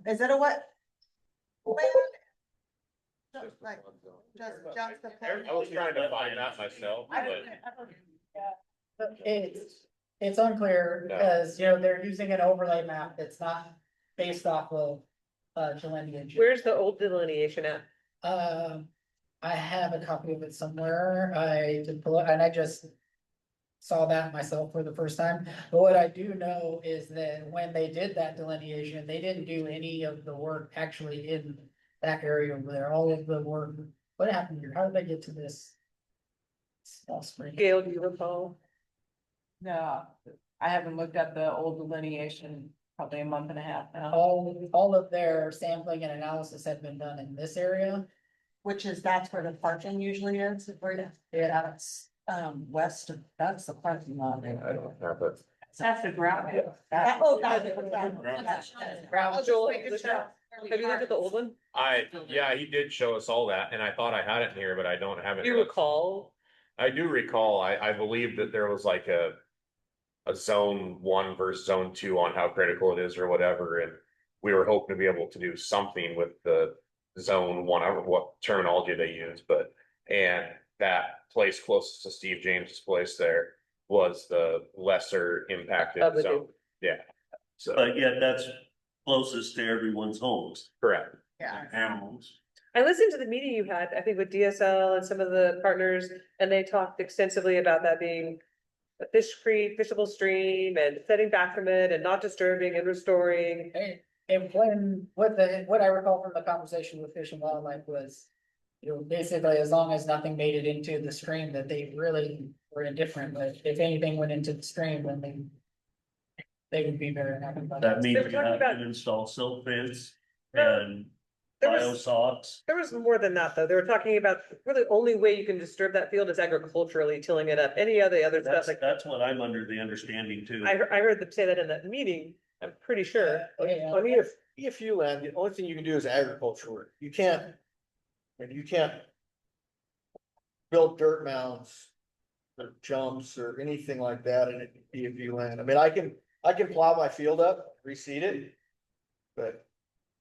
is it a what? Just like, just the. I was trying to find that myself, but it's unclear No. because, they're using an overlay map that's not based off of delineation. Where's the old delineation at? I have a copy of it somewhere. I did pull it and I just saw that myself for the first time. But what I do know is that when they did that delineation, they didn't do any of the work actually in that area over there. All of the work, what happened here? How did they get to this? Small spring. Gail, do you recall? No, I haven't looked at the old delineation, probably a month and a half now. All of their sampling and analysis had been done in this area. Which is, that's where the parking usually is, where that's, west of, that's the parking lot. I don't have it. That's the ground. Oh, God. Joel, good job. Have you looked at the old one? Yeah, he did show us all that, and I thought I had it in here, but I don't have it. Do you recall? I do recall, I believe that there was like a zone 1 versus zone 2 on how critical it is or whatever, and we were hoping to be able to do something with the zone 1, I don't know what terminology they use, and that place closest to Steve James's place there was the lesser impacted Of the zone. two. Yeah, so, But yet that's closest to everyone's homes. correct. Yeah. Animals. I listened to the meeting you had, I think with DSL and some of the partners, and they talked extensively about that being a fish-free, fishable stream and setting back from it and not disturbing and restoring. And what I recall from the conversation with Fish and Wildlife was, basically as long as nothing made it into the stream, that they really were indifferent, but if anything went into the stream, then they would be very happy about That that. means They were you talking have about- to install silt fence No, and there was- biosocks. There was more than that, though. They were talking about, really, the only way you can disturb that field is agriculturally tilling it up. Any other stuff That's, like. that's what I'm under the understanding too. I heard them say that in that meeting, I'm pretty sure. Yeah. I mean, if EFU land, the only thing you can do is agriculture work. You can't build dirt mounds or jumps or anything like that in EFU land. I mean, I can plow my field up, reseed it, but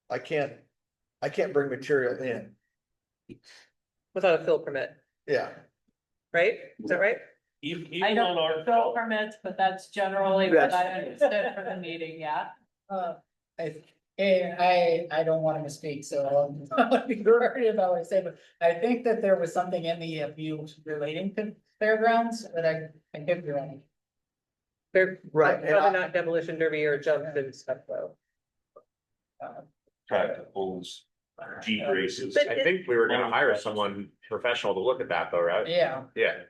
I can't bring material in. Without a fill permit, Yeah. right? Is that right? Even I on don't our. fill permits, but that's generally what I understood for the meeting, yeah. I don't wanna misspeak, so I'll be worried about what I say, but I think that there was something in the view relating to fairgrounds that I could be wrong. They're Right, and probably I- not demolition derby or jump and stuff, though. Tractor pulls, Jeep races. But- I think we were gonna hire someone professional to look at that though, right? Yeah, Yeah,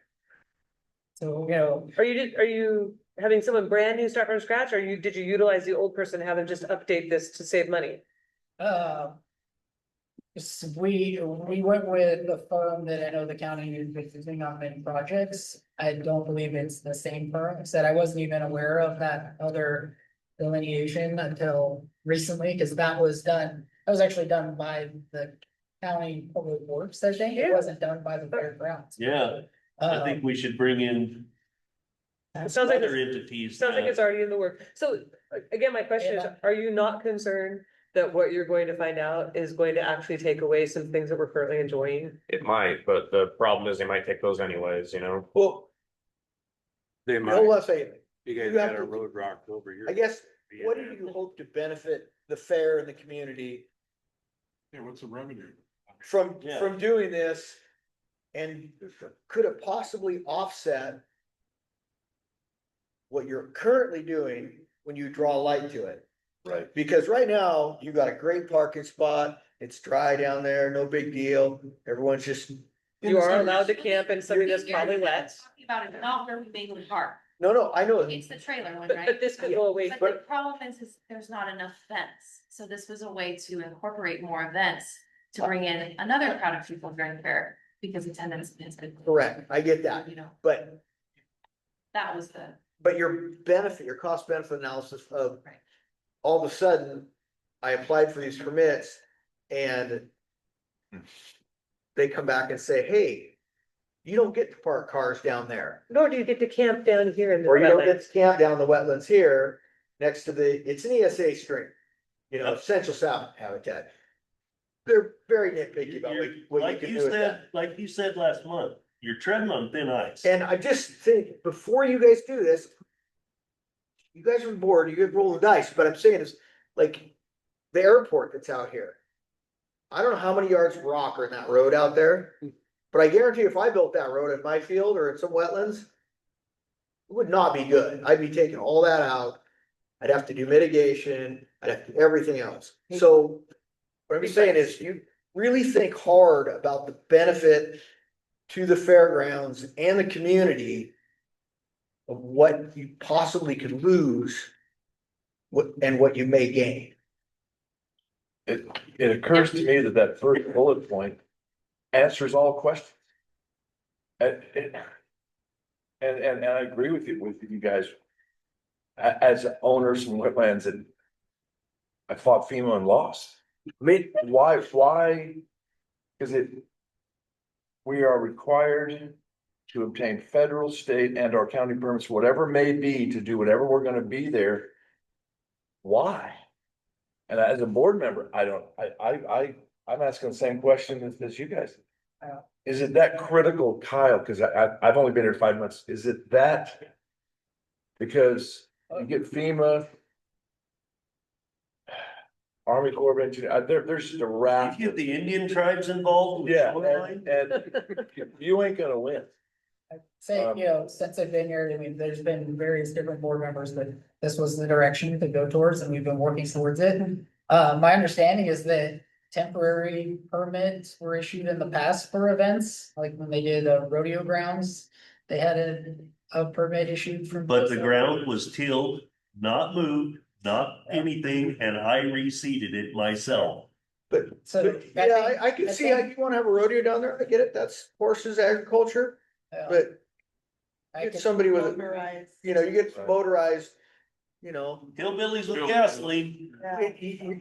so, Are you having someone brand new start from scratch, or did you utilize the old person to have them just update this to save money? we went with the firm that I know the county is using on many projects. I don't believe it's the same firm. I said I wasn't even aware of that other delineation until recently, because that was actually done by the county public works, I think. It Yeah. wasn't done by the fairgrounds. Yeah, I think we should bring in It sounds like other it's- entities. Sounds like it's already in the work. So again, my question is, are you not concerned that what you're going to find out is going to actually take away some things that we're currently enjoying? it might, but the problem is they might take those anyways, Well, They hold might, on a second. you guys you have got a to- road rock over here. I guess, what do you hope to benefit the fair and the community Yeah, what's the revenue? from Yeah. doing this? And could it possibly offset what you're currently doing when you draw light to it? Right. Because right now, you got a great parking spot, it's dry down there, no big deal, everyone's just. You are allowed to camp in something that's probably wet, Talking about it, not where we make the park. No, I know, It's the trailer one, but right? this could go away. But the problem is there's not enough events. So this was a way to incorporate more events to bring in another crowd of people during the fair because attendance has been. correct, I get that, You know, but that was the. your cost benefit analysis of. Right. All of a sudden, I applied for these permits and. They come back and say, hey, you don't get to park cars down there. Nor do you get to camp down here in the Or you don't get wetlands. to camp down the wetlands here, next to it's an ESA stream. Central South habitat. They're very nitpicky about what you Like can you do with said, that. like you said last month, you're treading on thin ice. And I just think, before you guys do this. You guys are bored, you could roll the dice, but I'm saying is, like, the airport that's out here. I don't know how many yards of rock are in that road out there, but I guarantee if I built that road in my field or in some wetlands. It would not be good. I'd be taking all that out. I'd have to do mitigation, I'd have to do everything else. So what I'm saying is, you really think hard about the benefit to the fairgrounds and the community of what you possibly could lose and what you may gain. It occurs to me that first bullet point answers all questions. And I agree with you guys. as owners from wetlands and I fought FEMA and lost. I mean, why, is it? We are required to obtain federal, state and or county permits, whatever may be, to do whatever we're gonna be there. Why? And as a board member, I'm asking the same question as you guys. Is it that critical, Kyle? Cause I've only been here 5 months. Is it that? Because you get FEMA. Army Corps of Engineers, there's just a raft. You get the Indian tribes involved. Yeah, and you ain't gonna win. Say, you know, since I've been here, I mean, there's been various different board members, but this was the direction to go towards, and we've been working towards it. My understanding is that temporary permits were issued in the past for events, like when they did rodeo grounds. They had a permit issued from. But the ground was tilled, not moved, not anything, and I reseeded it myself. But, So, yeah, I can see how you wanna have a rodeo down there, I get it, that's horses, agriculture, but get somebody with, Motorized. you know, you get motorized, you know. Hillbillies with gasoline.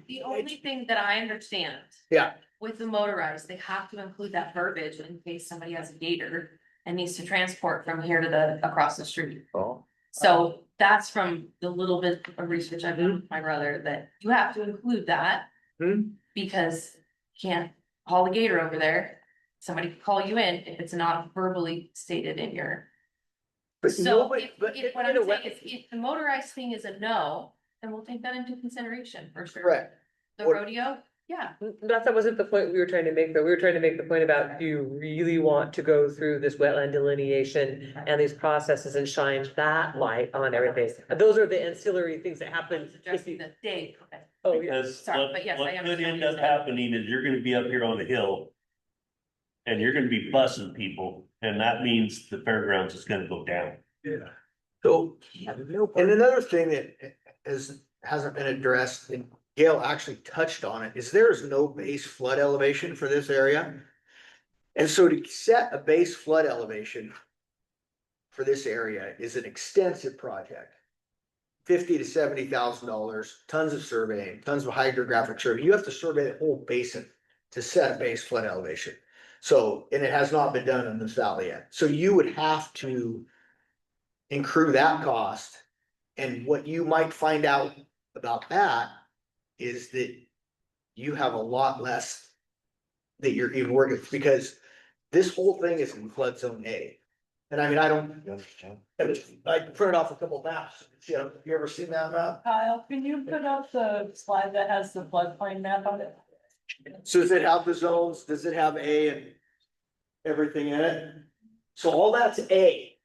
The only thing that I understand. Yeah. With the motorized, they have to include that verbiage in case somebody has a gator and needs to transport from here to across the street. Oh. So that's from the little bit of research I've done with my brother, that you have to include that. Because you can't haul a gator over there. Somebody could call you in if it's not verbally stated in your. But So nobody, if what I'm saying is, if the motorized thing is a no, then we'll take that into consideration for sure. right, The Or- rodeo, yeah. That wasn't the point we were trying to make, though. We were trying to make the point about, do you really want to go through this wetland delineation and these processes and shine that light on everything? Those are the ancillary things that happen. If Suggesting you, the date, okay. oh, yeah. Because Sorry, what, but yes, what I could understand end what up you're saying. happening is you're gonna be up here on the hill. And you're gonna be bussing people, and that means the fairgrounds is gonna go down. yeah. So, and another thing that hasn't been addressed, and Gail actually touched on it, is there is no base flood elevation for this area. And so to set a base flood elevation for this area is an extensive project. $50,000 to $70,000, tons of surveying, tons of hydrographic survey. You have to survey the whole basin to set a base flood elevation. So, and it has not been done in this valley yet. So you would have to incur that cost. And what you might find out about that is that you have a lot less that you're even working with, because this whole thing is in flood zone A. And I mean, I printed off a couple of maps. You know, you ever seen that map? Kyle, can you put up the slide that has the floodplain map on it? So does it have the zones? Does it have A and everything in it? So all that's A.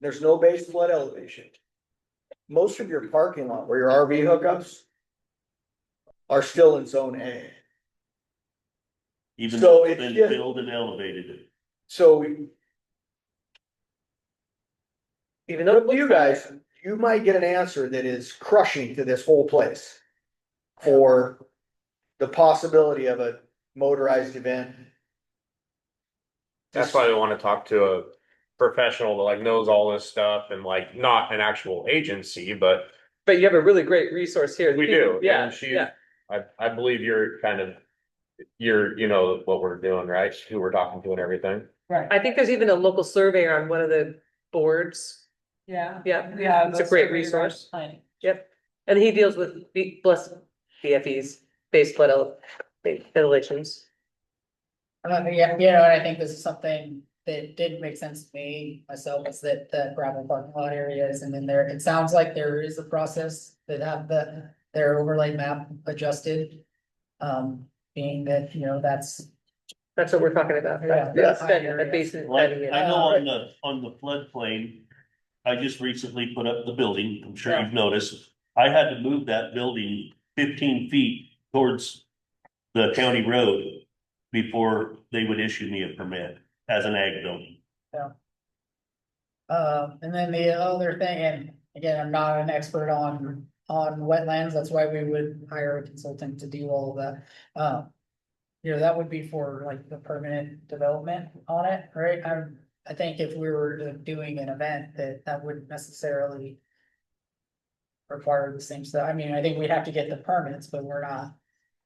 There's no base flood elevation. Most of your parking lot where your RV hookups are still in zone A. Even So though it's it's been just- filled and elevated. So Even though. you guys, you might get an answer that is crushing to this whole place for the possibility of a motorized event. That's why I wanna talk to a professional that like knows all this stuff and like not an actual agency, but But you have a really great resource here. we do. Yeah, And she, yeah. I believe you're kind of, you know what we're doing, right? Who we're talking to and everything. Right. I think there's even a local surveyor on one of the boards. Yeah. Yeah. Yeah. It's a great resource. Planning. Yep. And he deals with BFEs, base flood elevations. Yeah, you know, and I think this is something that did make sense to me myself, is that the gravel parking lot areas, and then there, it sounds like there is a process that have their overlay map adjusted. Being that, you know, that's. That's what we're talking about. Yeah. That's studying, the basin Like, studying. I know on the floodplain, I just recently put up the building, I'm sure you've noticed. I had to move that building 15 feet towards the county road before they would issue me a permit as an ag building. And then the other thing, and again, I'm not an expert on wetlands, that's why we would hire a consultant to do all of that. You know, that would be for like the permanent development on it, right? I think if we were doing an event, that wouldn't necessarily require the same stuff. I mean, I think we'd have to get the permits, but we're not.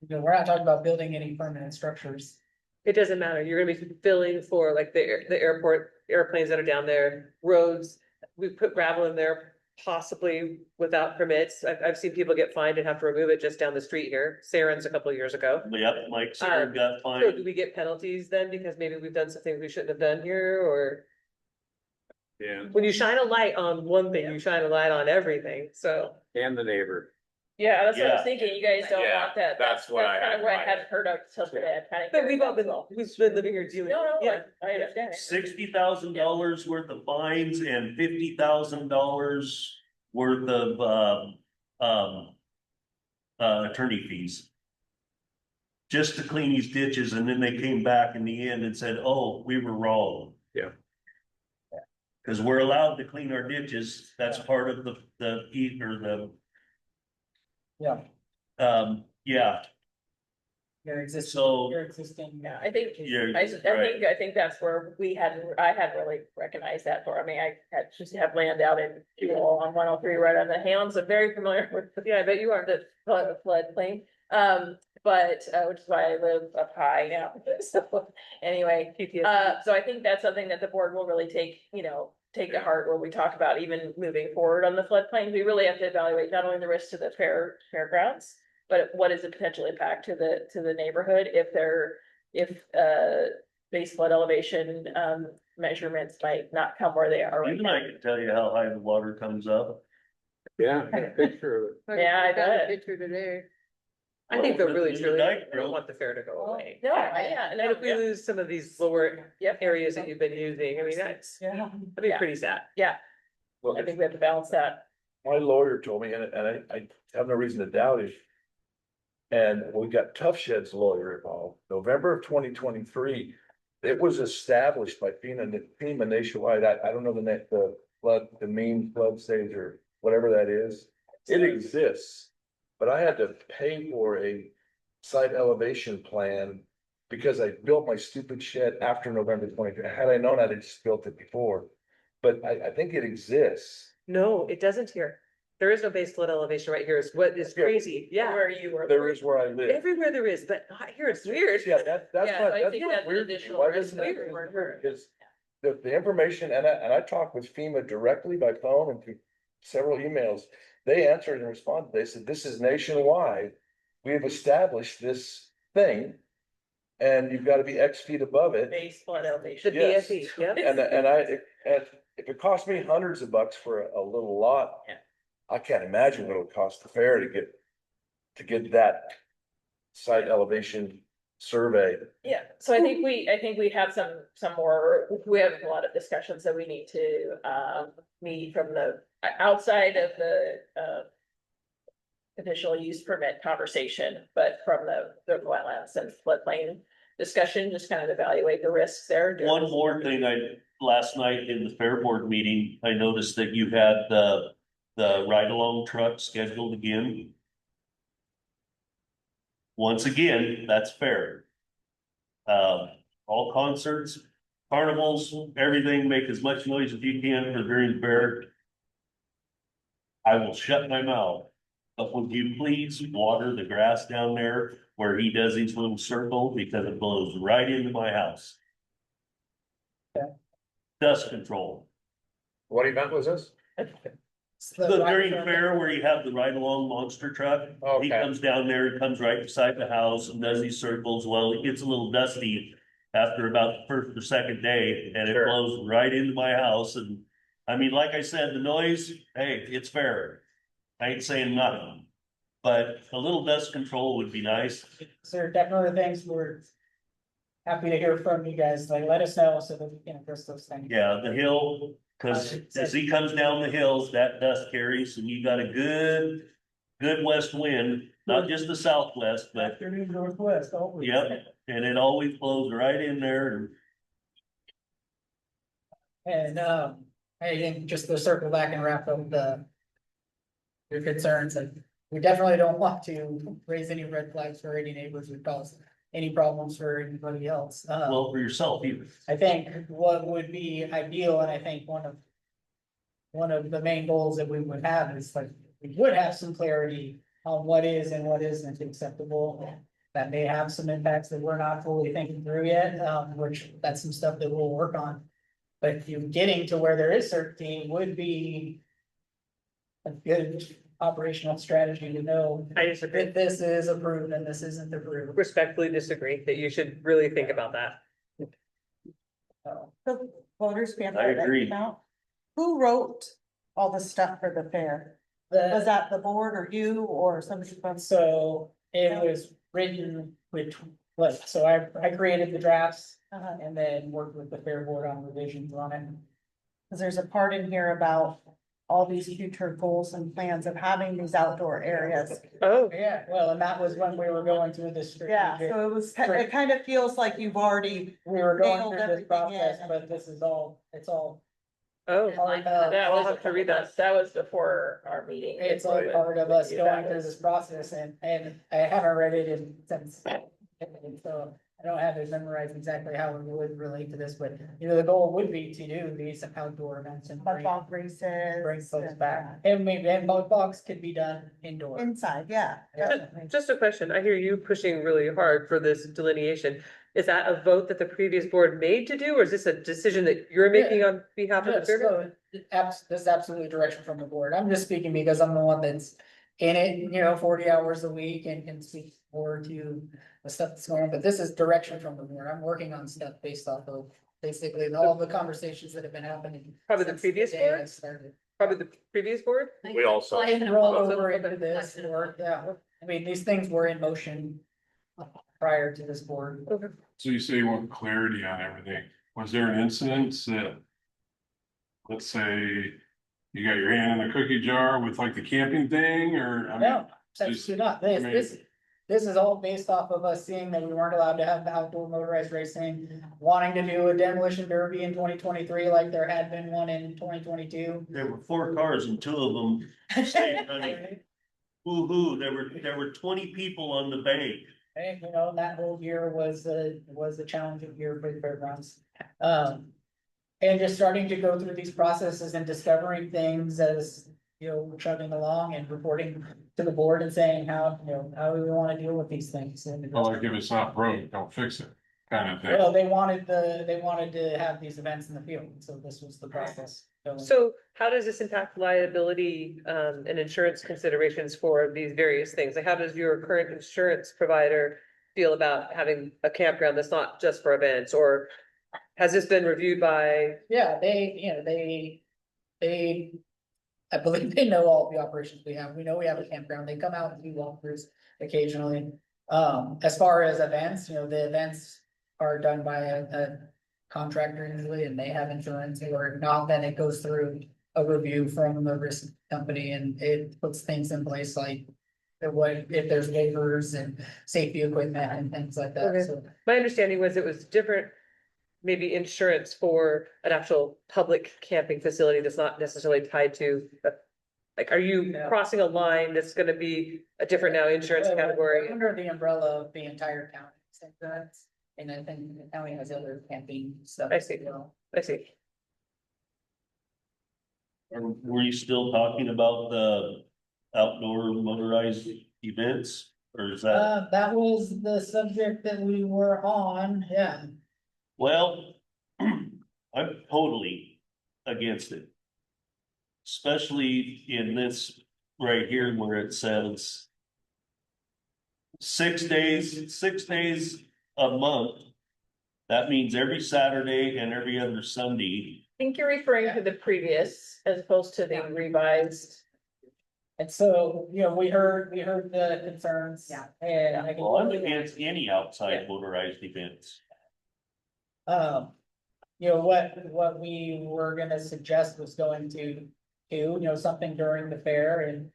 We're not talking about building any permanent structures. It doesn't matter, you're gonna be filling for like the airport, airplanes that are down there, roads, we put gravel in there. Possibly without permits, I've seen people get fined and have to remove it just down the street here, Saren's a couple of years ago. Yep, Mike Sarah got So fined. do we get penalties then, because maybe we've done something we shouldn't have done here, or? Yeah, When you shine a light on one thing, you shine a light on everything, so. and the neighbor. Yeah, that's what I Yeah. was thinking, you guys don't Yeah, want that. that's what I kind had of what I in had mind. heard of till today, I kind of. But we've been living here doing, No, no, yeah. I understand it. $60,000 worth of fines and $50,000 worth of, attorney fees. Just to clean these ditches, and then they came back in the end and said, oh, we were wrong. Yeah. Cause we're allowed to clean our ditches, that's part of the heat or the, Yeah. yeah, Your existing, So- your existing. Yeah, I think, You're I think that's where I hadn't really recognized that for, I mean, I had just have land out in Jewel on 103 right on the Hams, I'm very familiar with. Yeah, I bet you are. The floodplain, which is why I live up high now, so, anyway. So I think that's something that the board will really take, take to heart where we talk about even moving forward on the floodplain. We really have to evaluate not only the risk to the fairgrounds, but what is the potential impact to the neighborhood if base flood elevation, measurements might not come where they are right even now. I can tell you how high the water comes up. Yeah, picture of it. Yeah, I got a bet. Picture today. I think they're really The truly, dike we don't broke. want the fair to go away. No, yeah, And if we lose some of these lower Yep. areas that you've been using, I mean, that'd be Yeah. pretty sad. Yeah, Well, I think we have to balance that. my lawyer told me, and I have no reason to doubt it. And we got Tough Shed's lawyer involved, November of 2023. It was established by FEMA nationwide. I don't know the flood, the mean flood stage or whatever that is. It exists, but I had to pay for a site elevation plan because I built my stupid shed after November 23. Had I known, I'd have just built it before. But I think it exists. No, it doesn't here. There is no base flood elevation right here, is what is crazy, yeah. Where you were. There is where I live. Everywhere there is, but not here, it's weird. Yeah, that's Yeah, what, so I that's think what's that's an weird. additional Why risk doesn't that that we weren't heard. Because the information, and I talked with FEMA directly by phone and through several emails. They answered and responded. They said, this is nationwide. We have established this thing. And you've got to be X feet above it. Base flood The elevation. Yes. BFE, yeah. And if it cost me hundreds of bucks for a little lot. Yeah. I can't imagine what it'll cost the fair to get that site elevation survey. Yeah, so I think we have some more, we have a lot of discussions that we need to, meet from the, outside of the, conditional use permit conversation, but from the wetlands and floodplain discussion, just kind of evaluate the risks there. One more thing, last night in the fair board meeting, I noticed that you had the ride-along truck scheduled again. Once again, that's fair. All concerts, carnivals, everything, make as much noise as you can for during the fair. I will shut my mouth, but would you please water the grass down there where he does his little circle, because it blows right into my house. Dust control. What event was this? During the fair where you have the ride-along monster truck, he Okay. comes down there, he comes right beside the house and does these circles. Well, it gets a little dusty after about the first or second day, and it Sure. blows right into my house. And I mean, like I said, the noise, hey, it's fair. I ain't saying nothing, but a little dust control would be nice. So there are definitely things we're happy to hear from you guys, like, let us know so that we can address those things. Yeah, the hill, cause as he comes down the hills, that dust carries, and you got a good west wind, not just the southwest, but Afternoon northwest, always. yep, and it always blows right in there. And, I think just to circle back and wrap up your concerns, and we definitely don't want to raise any red flags for any neighbors or cause any problems for anybody else. Well, for yourself either. I think what would be ideal, and I think one of the main goals that we would have is like, we would have some clarity on what is and what isn't acceptable. That may have some impacts that we're not fully thinking through yet, which that's some stuff that we'll work on. But you getting to where there is certainty would be a good operational strategy to know I disagree. if this is approved and this isn't approved. Respectfully disagree that you should really think about that. The voters pamphlet I that agree. came out. Who wrote all the stuff for the fair? Was that the board or you or somebody from? So it was written with, like, so I created the drafts and then worked with the fair board on revisions on it. Cause there's a part in here about all these future goals and plans of having these outdoor areas. Oh, Yeah, well, and that was when we were going through this. Yeah, so it kind of feels like you've already, We were going nailed through this everything process, in. but this is all, it's all oh, part of, That I'll was have to read that. That was before our meeting. it's all part of us going through this process and I haven't read it in since. And so I don't have it memorized exactly how it would relate to this, but you know, the goal would be to do these outdoor events and mud bog races. bring folks and, back. And maybe, and both bogs could be done indoor. Inside, yeah. definitely. Just a question. I hear you pushing really hard for this delineation. Is that a vote that the previous board made to do, or is this a decision that you're making on behalf of the Yes, fair? so, this is absolutely direction from the board. I'm just speaking because I'm the one that's in it, you know, 40 hours a week and can speak more to the stuff that's going on, but this is direction from the board. I'm working on stuff based off of basically all the conversations that have been happening. Probably the since previous day I board? started. Probably the previous board? We also, I can roll over Okay. into this work, yeah. I mean, these things were in motion prior to this board. So you say you want clarity on everything. Was there an incident that, let's say, you got your hand in a cookie jar with like the camping thing, or? I mean, No, absolutely not. I mean- This is all based off of us seeing that we weren't allowed to have the outdoor motorized racing, wanting to do a demolition derby in 2023 like there had been one in 2022. There were 4 cars and 2 of them stayed running. Woo-hoo, there were 20 people on the bank. And, you know, that whole year was a challenging year for the fairgrounds. And just starting to go through these processes and discovering things as, you know, we're chugging along and reporting to the board and saying how, you know, how do we want to deal with these things? And Well, like if it's not broke, don't fix it, kind of thing. well, they wanted to have these events in the field, so this was the process. So how does this impact liability, and insurance considerations for these various things? Like, how does your current insurance provider feel about having a campground that's not just for events, or has this been reviewed by? Yeah, I believe they know all the operations we have. We know we have a campground. They come out and do walkthroughs occasionally. As far as events, you know, the events are done by a contractor usually, and they have insurance, or not, then it goes through a review from the risk company and it puts things in place like if there's waivers and safety equipment and things like that, Okay. so. My understanding was it was different, maybe insurance for an actual public camping facility that's not necessarily tied to. Like, are you Yeah. crossing a line that's gonna be a different now insurance We're category? under the umbrella of the entire county, so that's, and I think the county has other camping stuff. I see. as well. I see. Were you still talking about the outdoor motorized events, or is that? That was the subject that we were on, yeah. Well, I'm totally against it. Especially in this right here where it says 6 days a month. That means every Saturday and every other Sunday. I think you're referring to the previous as opposed to the revised. And so, you know, we heard the concerns. Yeah. And I can. Well, I'm against any outside motorized events. You know, what we were gonna suggest was going to do, you know, something during the fair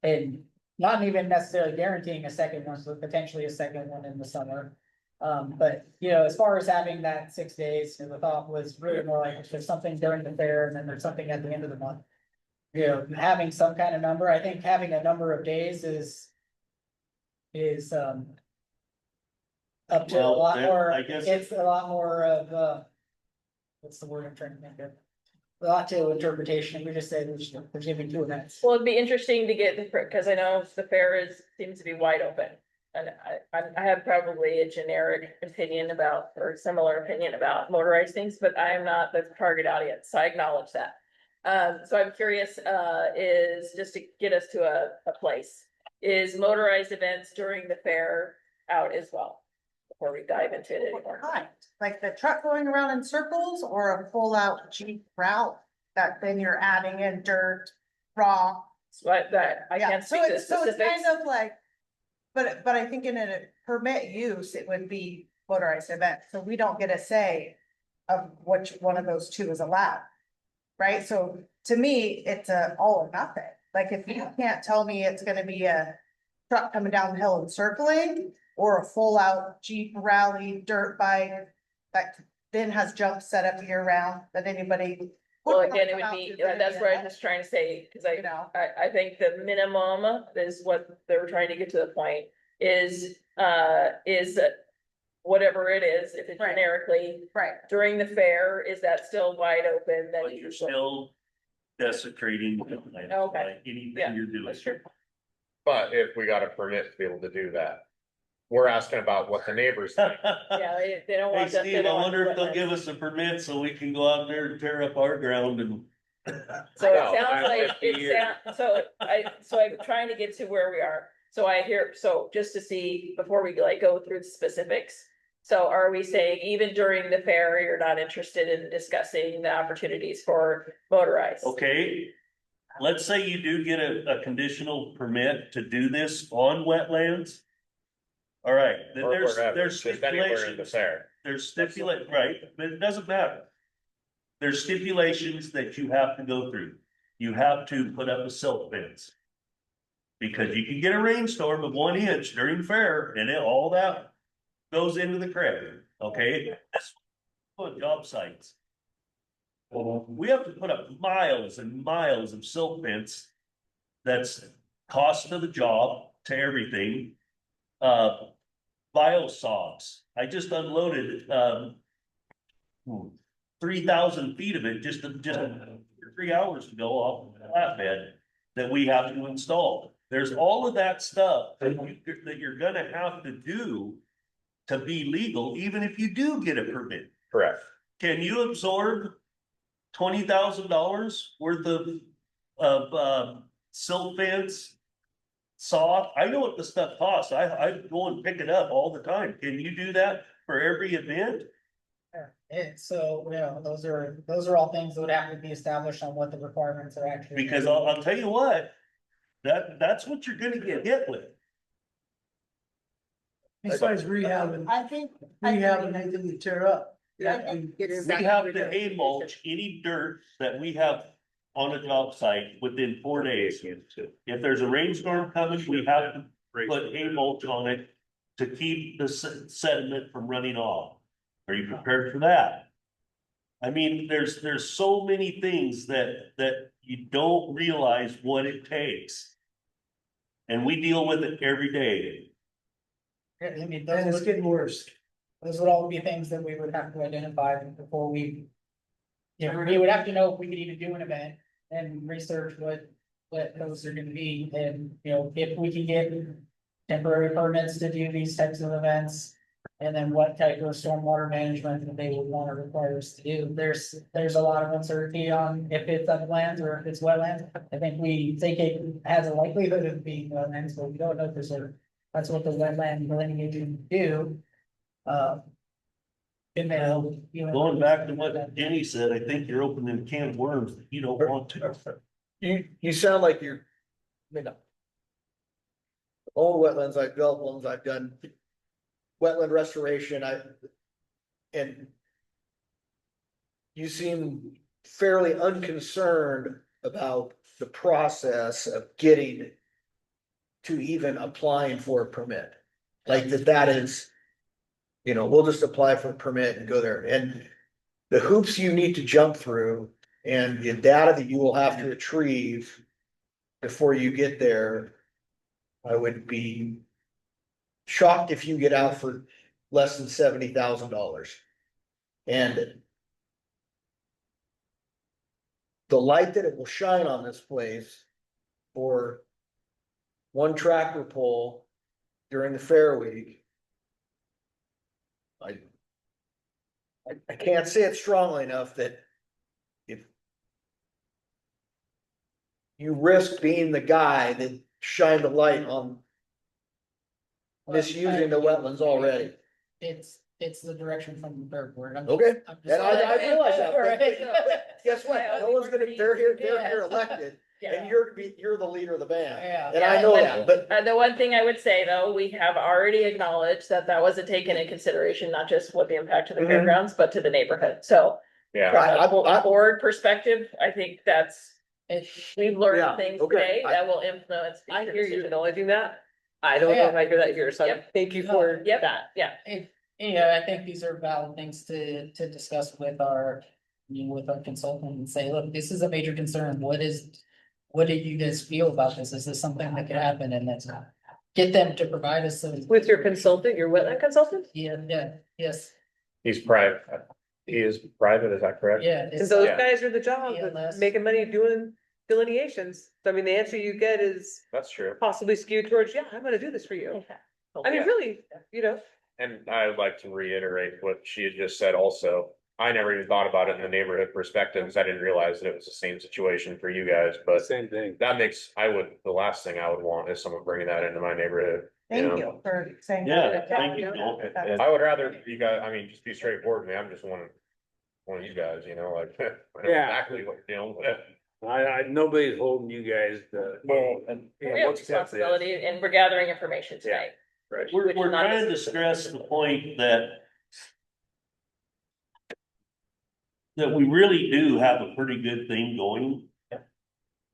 and not even necessarily guaranteeing a second one, but potentially a second one in the summer. But, you know, as far as having that 6 days, you know, the thought was really more like if there's something during the fair and then there's something at the end of the month. You know, having some kind of number, I think having a number of days is up to a Well, lot then more, I guess- it's a lot more of, what's the word I'm trying to think of? a lot to interpretation, we just say there's gonna be 2 events. Well, it'd be interesting to get the, because I know the fair seems to be wide open. And I have probably a generic opinion about, or similar opinion about motorized things, but I am not the target audience, so I acknowledge that. So I'm curious, is just to get us to a place, is motorized events during the fair out as well? Before we dive into it anymore. Kind, like the truck going around in circles or a full out Jeep route that then you're adding in dirt, rock. So I Yeah, can't so speak to it's, so it's specifics. kind of like, but I think in a permit use, it would be motorized event, so we don't get a say of which one of those 2 is allowed. Right, so to me, it's a all or nothing, like if you can't tell me it's gonna be a truck coming down the hill and circling, or a full out Jeep rally dirt bike that then has jumps set up year round that anybody. Well, would again, it come would out be, to the that's what I'm event, just trying to say, cause You know, I think the minimum is what they were trying to get to the point is that whatever it is, if it's Right. generically right, during the fair, is that still wide open? Then But you're still desecrating wetlands Okay. by anything Yeah, you're doing. that's true. But if we got a permit to be able to do that, we're asking about what the neighbors think. Yeah, they don't Hey want that. Steve, I wonder if they'll give us a permit so we can go out there and tear up our ground and. So No, it sounds I'm like, 50 years. so I'm trying to get to where we are. So I hear, so just to see, before we like go through the specifics. So are we saying even during the fair, you're not interested in discussing the opportunities for motorized? Okay, let's say you do get a conditional permit to do this on wetlands. All right, then Or there's wherever, just anywhere in the stipulations, fair. there's right, but it doesn't matter. There's stipulations that you have to go through. You have to put up a silt fence. Because you can get a rainstorm of 1 inch during fair and all that goes into the creek, okay? That's on job sites. We have to put up miles and miles of silt fence. That's cost of the job to everything. Biosogs, I just unloaded, 3,000 feet of it just 3 hours ago off the flatbed that we have to install. There's all of that stuff that you're gonna have to do to be legal, even if you do get a permit. Correct. Can you absorb $20,000 worth of silt fence? Saw, I know what the stuff costs. I go and pick it up all the time. Can you do that for every event? So, those are all things that would have to be established on what the requirements are actually. Because I'll tell you what, that's what you're gonna get hit with. Besides rehabbing, I think. anything you tear up. Yeah. We have to hay mulch any dirt that we have on a job site within 4 days. If there's a rainstorm coming, we have to put hay mulch on it to keep the sediment from running off. Are you prepared for that? I mean, there's so many things that you don't realize what it takes. And we deal with it every day. I mean, And it's getting worse. those would all be things that we would have to identify before we. We would have to know if we could even do an event and research what those are gonna be, and, if we can get temporary permits to do these types of events. And then what type of stormwater management that they would want to require us to do. There's a lot of uncertainty on if it's uplands or if it's wetlands. I think we think it has a likelihood of being wetlands, but we don't know for sure. That's what the wetland lineage do. And then, Going back to what Jenny said, I think you're opening a can of worms that you don't want to. You sound like you're, all the wetlands I've developed, ones I've done. Wetland restoration, and. You seem fairly unconcerned about the process of getting. To even applying for a permit, like that is. We'll just apply for a permit and go there, and the hoops you need to jump through and the data that you will have to retrieve. Before you get there, I would be. Shocked if you get out for less than $70,000. And. the light that it will shine on this place for one tractor pull during the fair week. I can't say it strongly enough that if you risk being the guy that shined the light on misusing the wetlands already. It's the direction from the fair board. Okay, I'm just- and I realize that, Right. but guess what? No one's gonna, they're here elected, and you're the leader of the band. Yeah. And I know that, but The one thing I would say, though, we have already acknowledged that that wasn't taken in consideration, not just what the impact to the Mhm. fairgrounds, but to the neighborhood, so. Yeah, From a board perspective, I think we've Yeah, learned things okay. today that will influence. I future hear you decisions. acknowledging that. I don't know if I hear that here, so Yep. thank you for Yep, that. yeah. Yeah, I think these are valid things to discuss with our, with our consultant and say, look, this is a major concern. What do you guys feel about this? Is this something that could happen? And let's get them to provide us some. With your consultant, your wetland consultant? Yes, he's private. He is private, is that correct? yeah. Cause those Yeah. guys are the job Yeah, of Les. making money doing delineations. So I mean, the answer you get is That's true. possibly skewed towards, yeah, I'm gonna do this for you. I mean, Yeah. really, you know, And I'd like to reiterate what she had just said also. I never even thought about it in the neighborhood perspective, because I didn't realize that it was the same situation for you guys, but Same thing. that makes, the last thing I would want is someone bringing that into my neighborhood. Thank know? you for saying. Yeah, that. thank you, Joel. I would rather you guys, I mean, just be straightforward with me. I'm just one of you guys, you know, like, I know Yeah. exactly what you're dealing with. Nobody's holding you guys to. Well, and. We have responsibility and we're gathering information tonight. Right. Which is We're not trying to necessary. stress the point that we really do have a pretty good thing going.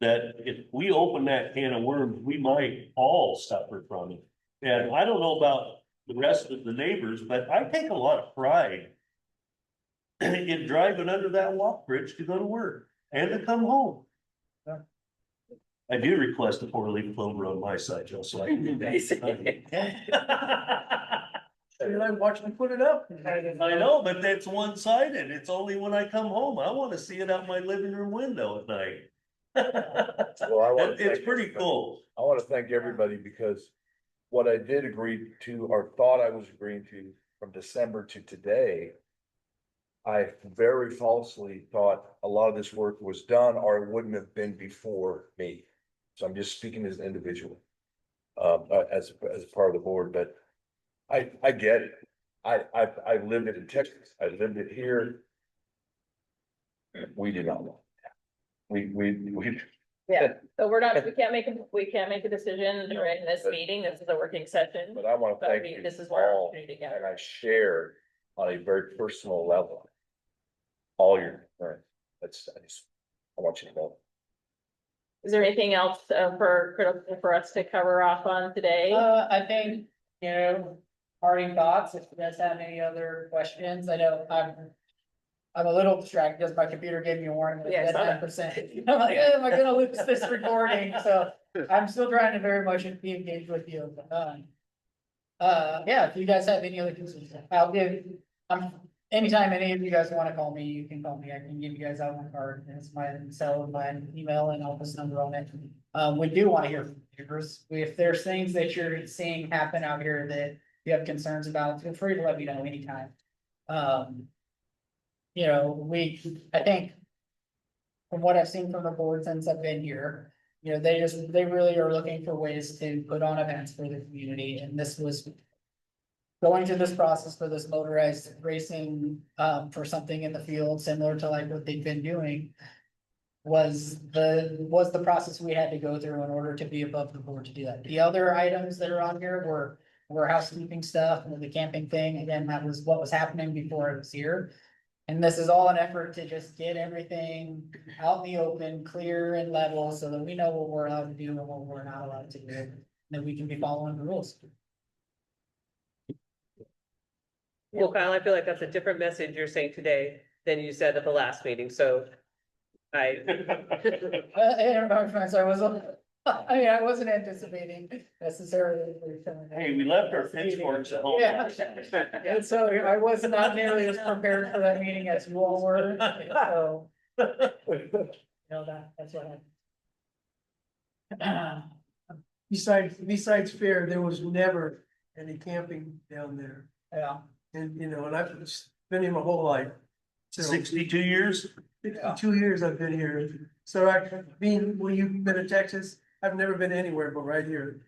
That if we open that can of worms, we might all suffer from it. And I don't know about the rest of the neighbors, but I take a lot of pride in driving under that walk bridge to go to work and to come home. I do request a 4-leaf clover on my side, Joe, so I can do that. You're like watching them put it up. I know, but that's one-sided. It's only when I come home. I wanna see it out my living room window at night. Well, I wanna It's thank pretty everybody. cool. I wanna thank everybody because what I did agree to, or thought I was agreeing to from December to today. I very falsely thought a lot of this work was done or it wouldn't have been before me. So I'm just speaking as an individual. As a part of the board, but I get it. I lived it in Texas. I lived it here. We did not want that. We. Yeah, so we can't make a decision during this meeting. This is a working session. But I wanna But thank you this is our all, opportunity to gather. and I share on a very personal level. All your, I want you to know. Is there anything else critical for us to cover off on today? I think, parting thoughts, if you guys have any other questions, I know I'm a little distracted because my computer gave me a warning. Yeah, I saw that. 10%. I'm like, am I gonna lose this recording? So I'm still trying to very much be engaged with you. Yeah, if you guys have any other concerns, anytime any of you guys wanna call me, you can call me. I can give you guys out my card. It's my cell and my email and office number on it. We do wanna hear from neighbors. If there's things that you're seeing happen out here that you have concerns about, feel free to let me know anytime. I think from what I've seen from the board since I've been here, they really are looking for ways to put on events for the community, and this was going through this process for this motorized racing, for something in the field, similar to like what they've been doing, was the process we had to go through in order to be above the board to do that. The other items that are on here were housekeeping stuff, and the camping thing, again, that was what was happening before I was here. And this is all an effort to just get everything out in the open, clear and level, so that we know what we're allowed to do and what we're not allowed to do, and that we can be following the rules. well, Kyle, I feel like that's a different message you're saying today than you said at the last meeting, so. I I wasn't anticipating necessarily. Hey, we left our pitchforks at home. Yeah, and so I was not nearly as prepared for that meeting as you all were, so. You know, that's what Besides fair, there was never any camping down there. yeah. And, you know, and I've been here my whole life. So 62 years? 2 years I've been here. So when you've been to Texas, I've never been anywhere but right here,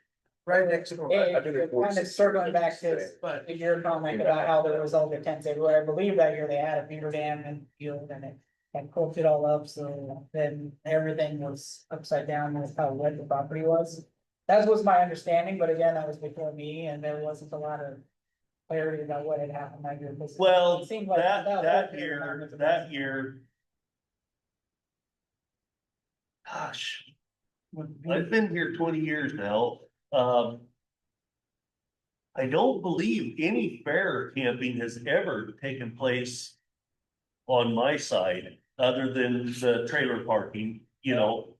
right next door. Kind of circling back to But your comment about how there was all the tents everywhere, I believe that year they had a beaver dam and field and it. And cooked it all up, so then everything was upside down with how wet the property was. That was my understanding, but again, that was before me and there wasn't a lot of clarity about what had happened that year. Well, It seemed like that year. Gosh. I've been here 20 years now. I don't believe any fair camping has ever taken place on my side, other than the trailer parking, you know.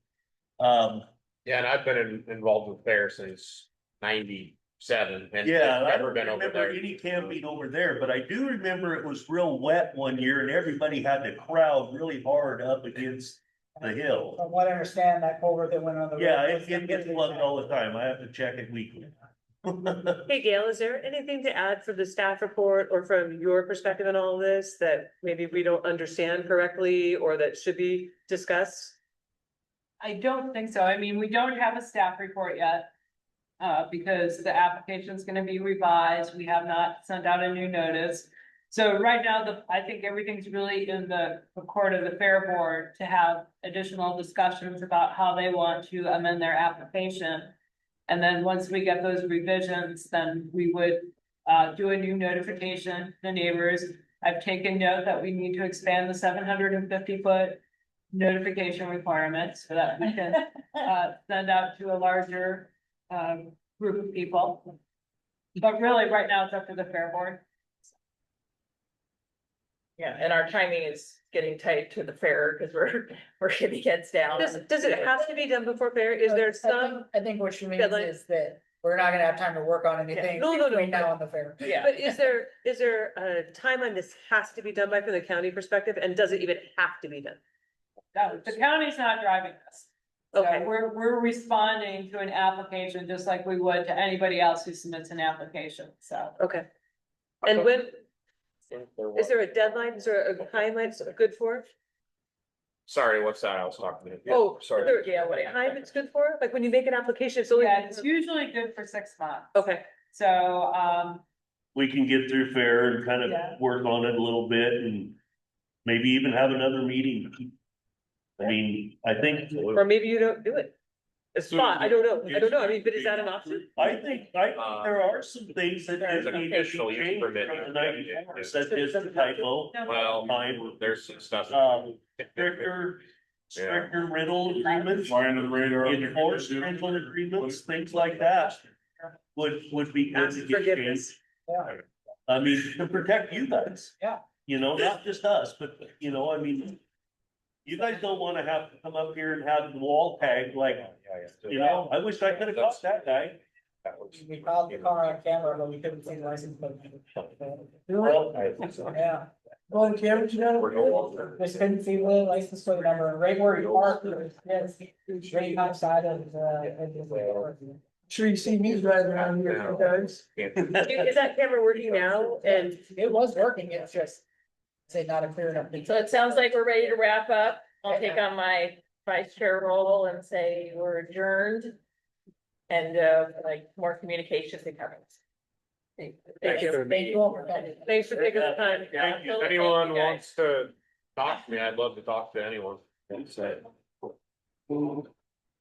Yeah, and I've been involved with fair since 97 and Yeah, I never don't been over remember there. any camping over there, but I do remember it was real wet one year and everybody had to crowd really hard up against the hill. From what I understand, that culvert that went on the. Yeah, road was it gets plugged all the time. I have to check it weekly. Hey Gail, is there anything to add for the staff report or from your perspective on all of this that maybe we don't understand correctly or that should be discussed? I don't think so. I mean, we don't have a staff report yet. Because the application is gonna be revised. We have not sent out a new notice. So right now, I think everything's really in the court of the fair board to have additional discussions about how they want to amend their application. And then once we get those revisions, then we would do a new notification to the neighbors. I've taken note that we need to expand the 750-foot notification requirement so that we can send out to a larger group of people. But really, right now, it's up to the fair board. Yeah, and our timing is getting tight to the fair because we're getting heads down. Does it have to be done before fair? Is there some? I think what she means deadline? is that we're not gonna have time to work on anything. No. Between now and the fair. Yeah. But is there a timeline this has to be done by from the county perspective, and does it even have to be done? No, the county's not driving this. So Okay. we're responding to an application just like we would to anybody else who submits an application, so. Okay. And when, is there a deadline? Is there a timeline it's good for? Sorry, what's that? I was talking to. Oh, sorry. is there a time it's good for? Like when you make an application, it's only. Yeah, it's usually good for 6 months. Okay. So, We can get through fair and kind Yeah. of work on it a little bit and maybe even have another meeting. I mean, I think. Or maybe you don't do it. A spot, I don't know. I mean, but is that an option? I think there are some things that There's an need to be official use changed permit. from the 94, such as the typo. Well, Time. there's some stuff. Stricter rental agreements, Fly under the radar. enforced rental agreements, things like that. Would be good Ask to get forgiveness. changed. Yeah. I mean, to protect you guys. Yeah. You know, not just us, but you know, I mean. You guys don't wanna have to come up here and have the wall tag like, you know, I wish I could have caught that guy. We called the car on camera, but we couldn't see the license plate. Well, Yeah, On camera, you know? We're no longer. just couldn't see the license plate number, right where you parked, yes, right outside of the. Sure you see me driving around here sometimes. Is that camera working now? And It was working, it's just, say not a clear enough. So it sounds like we're ready to wrap up. I'll take on my vice chair role and say we're adjourned. And like more communications and comments. Thank you. Thank you all for coming. thanks for taking the time. Thank you. If anyone wants to talk to me, I'd love to talk to anyone.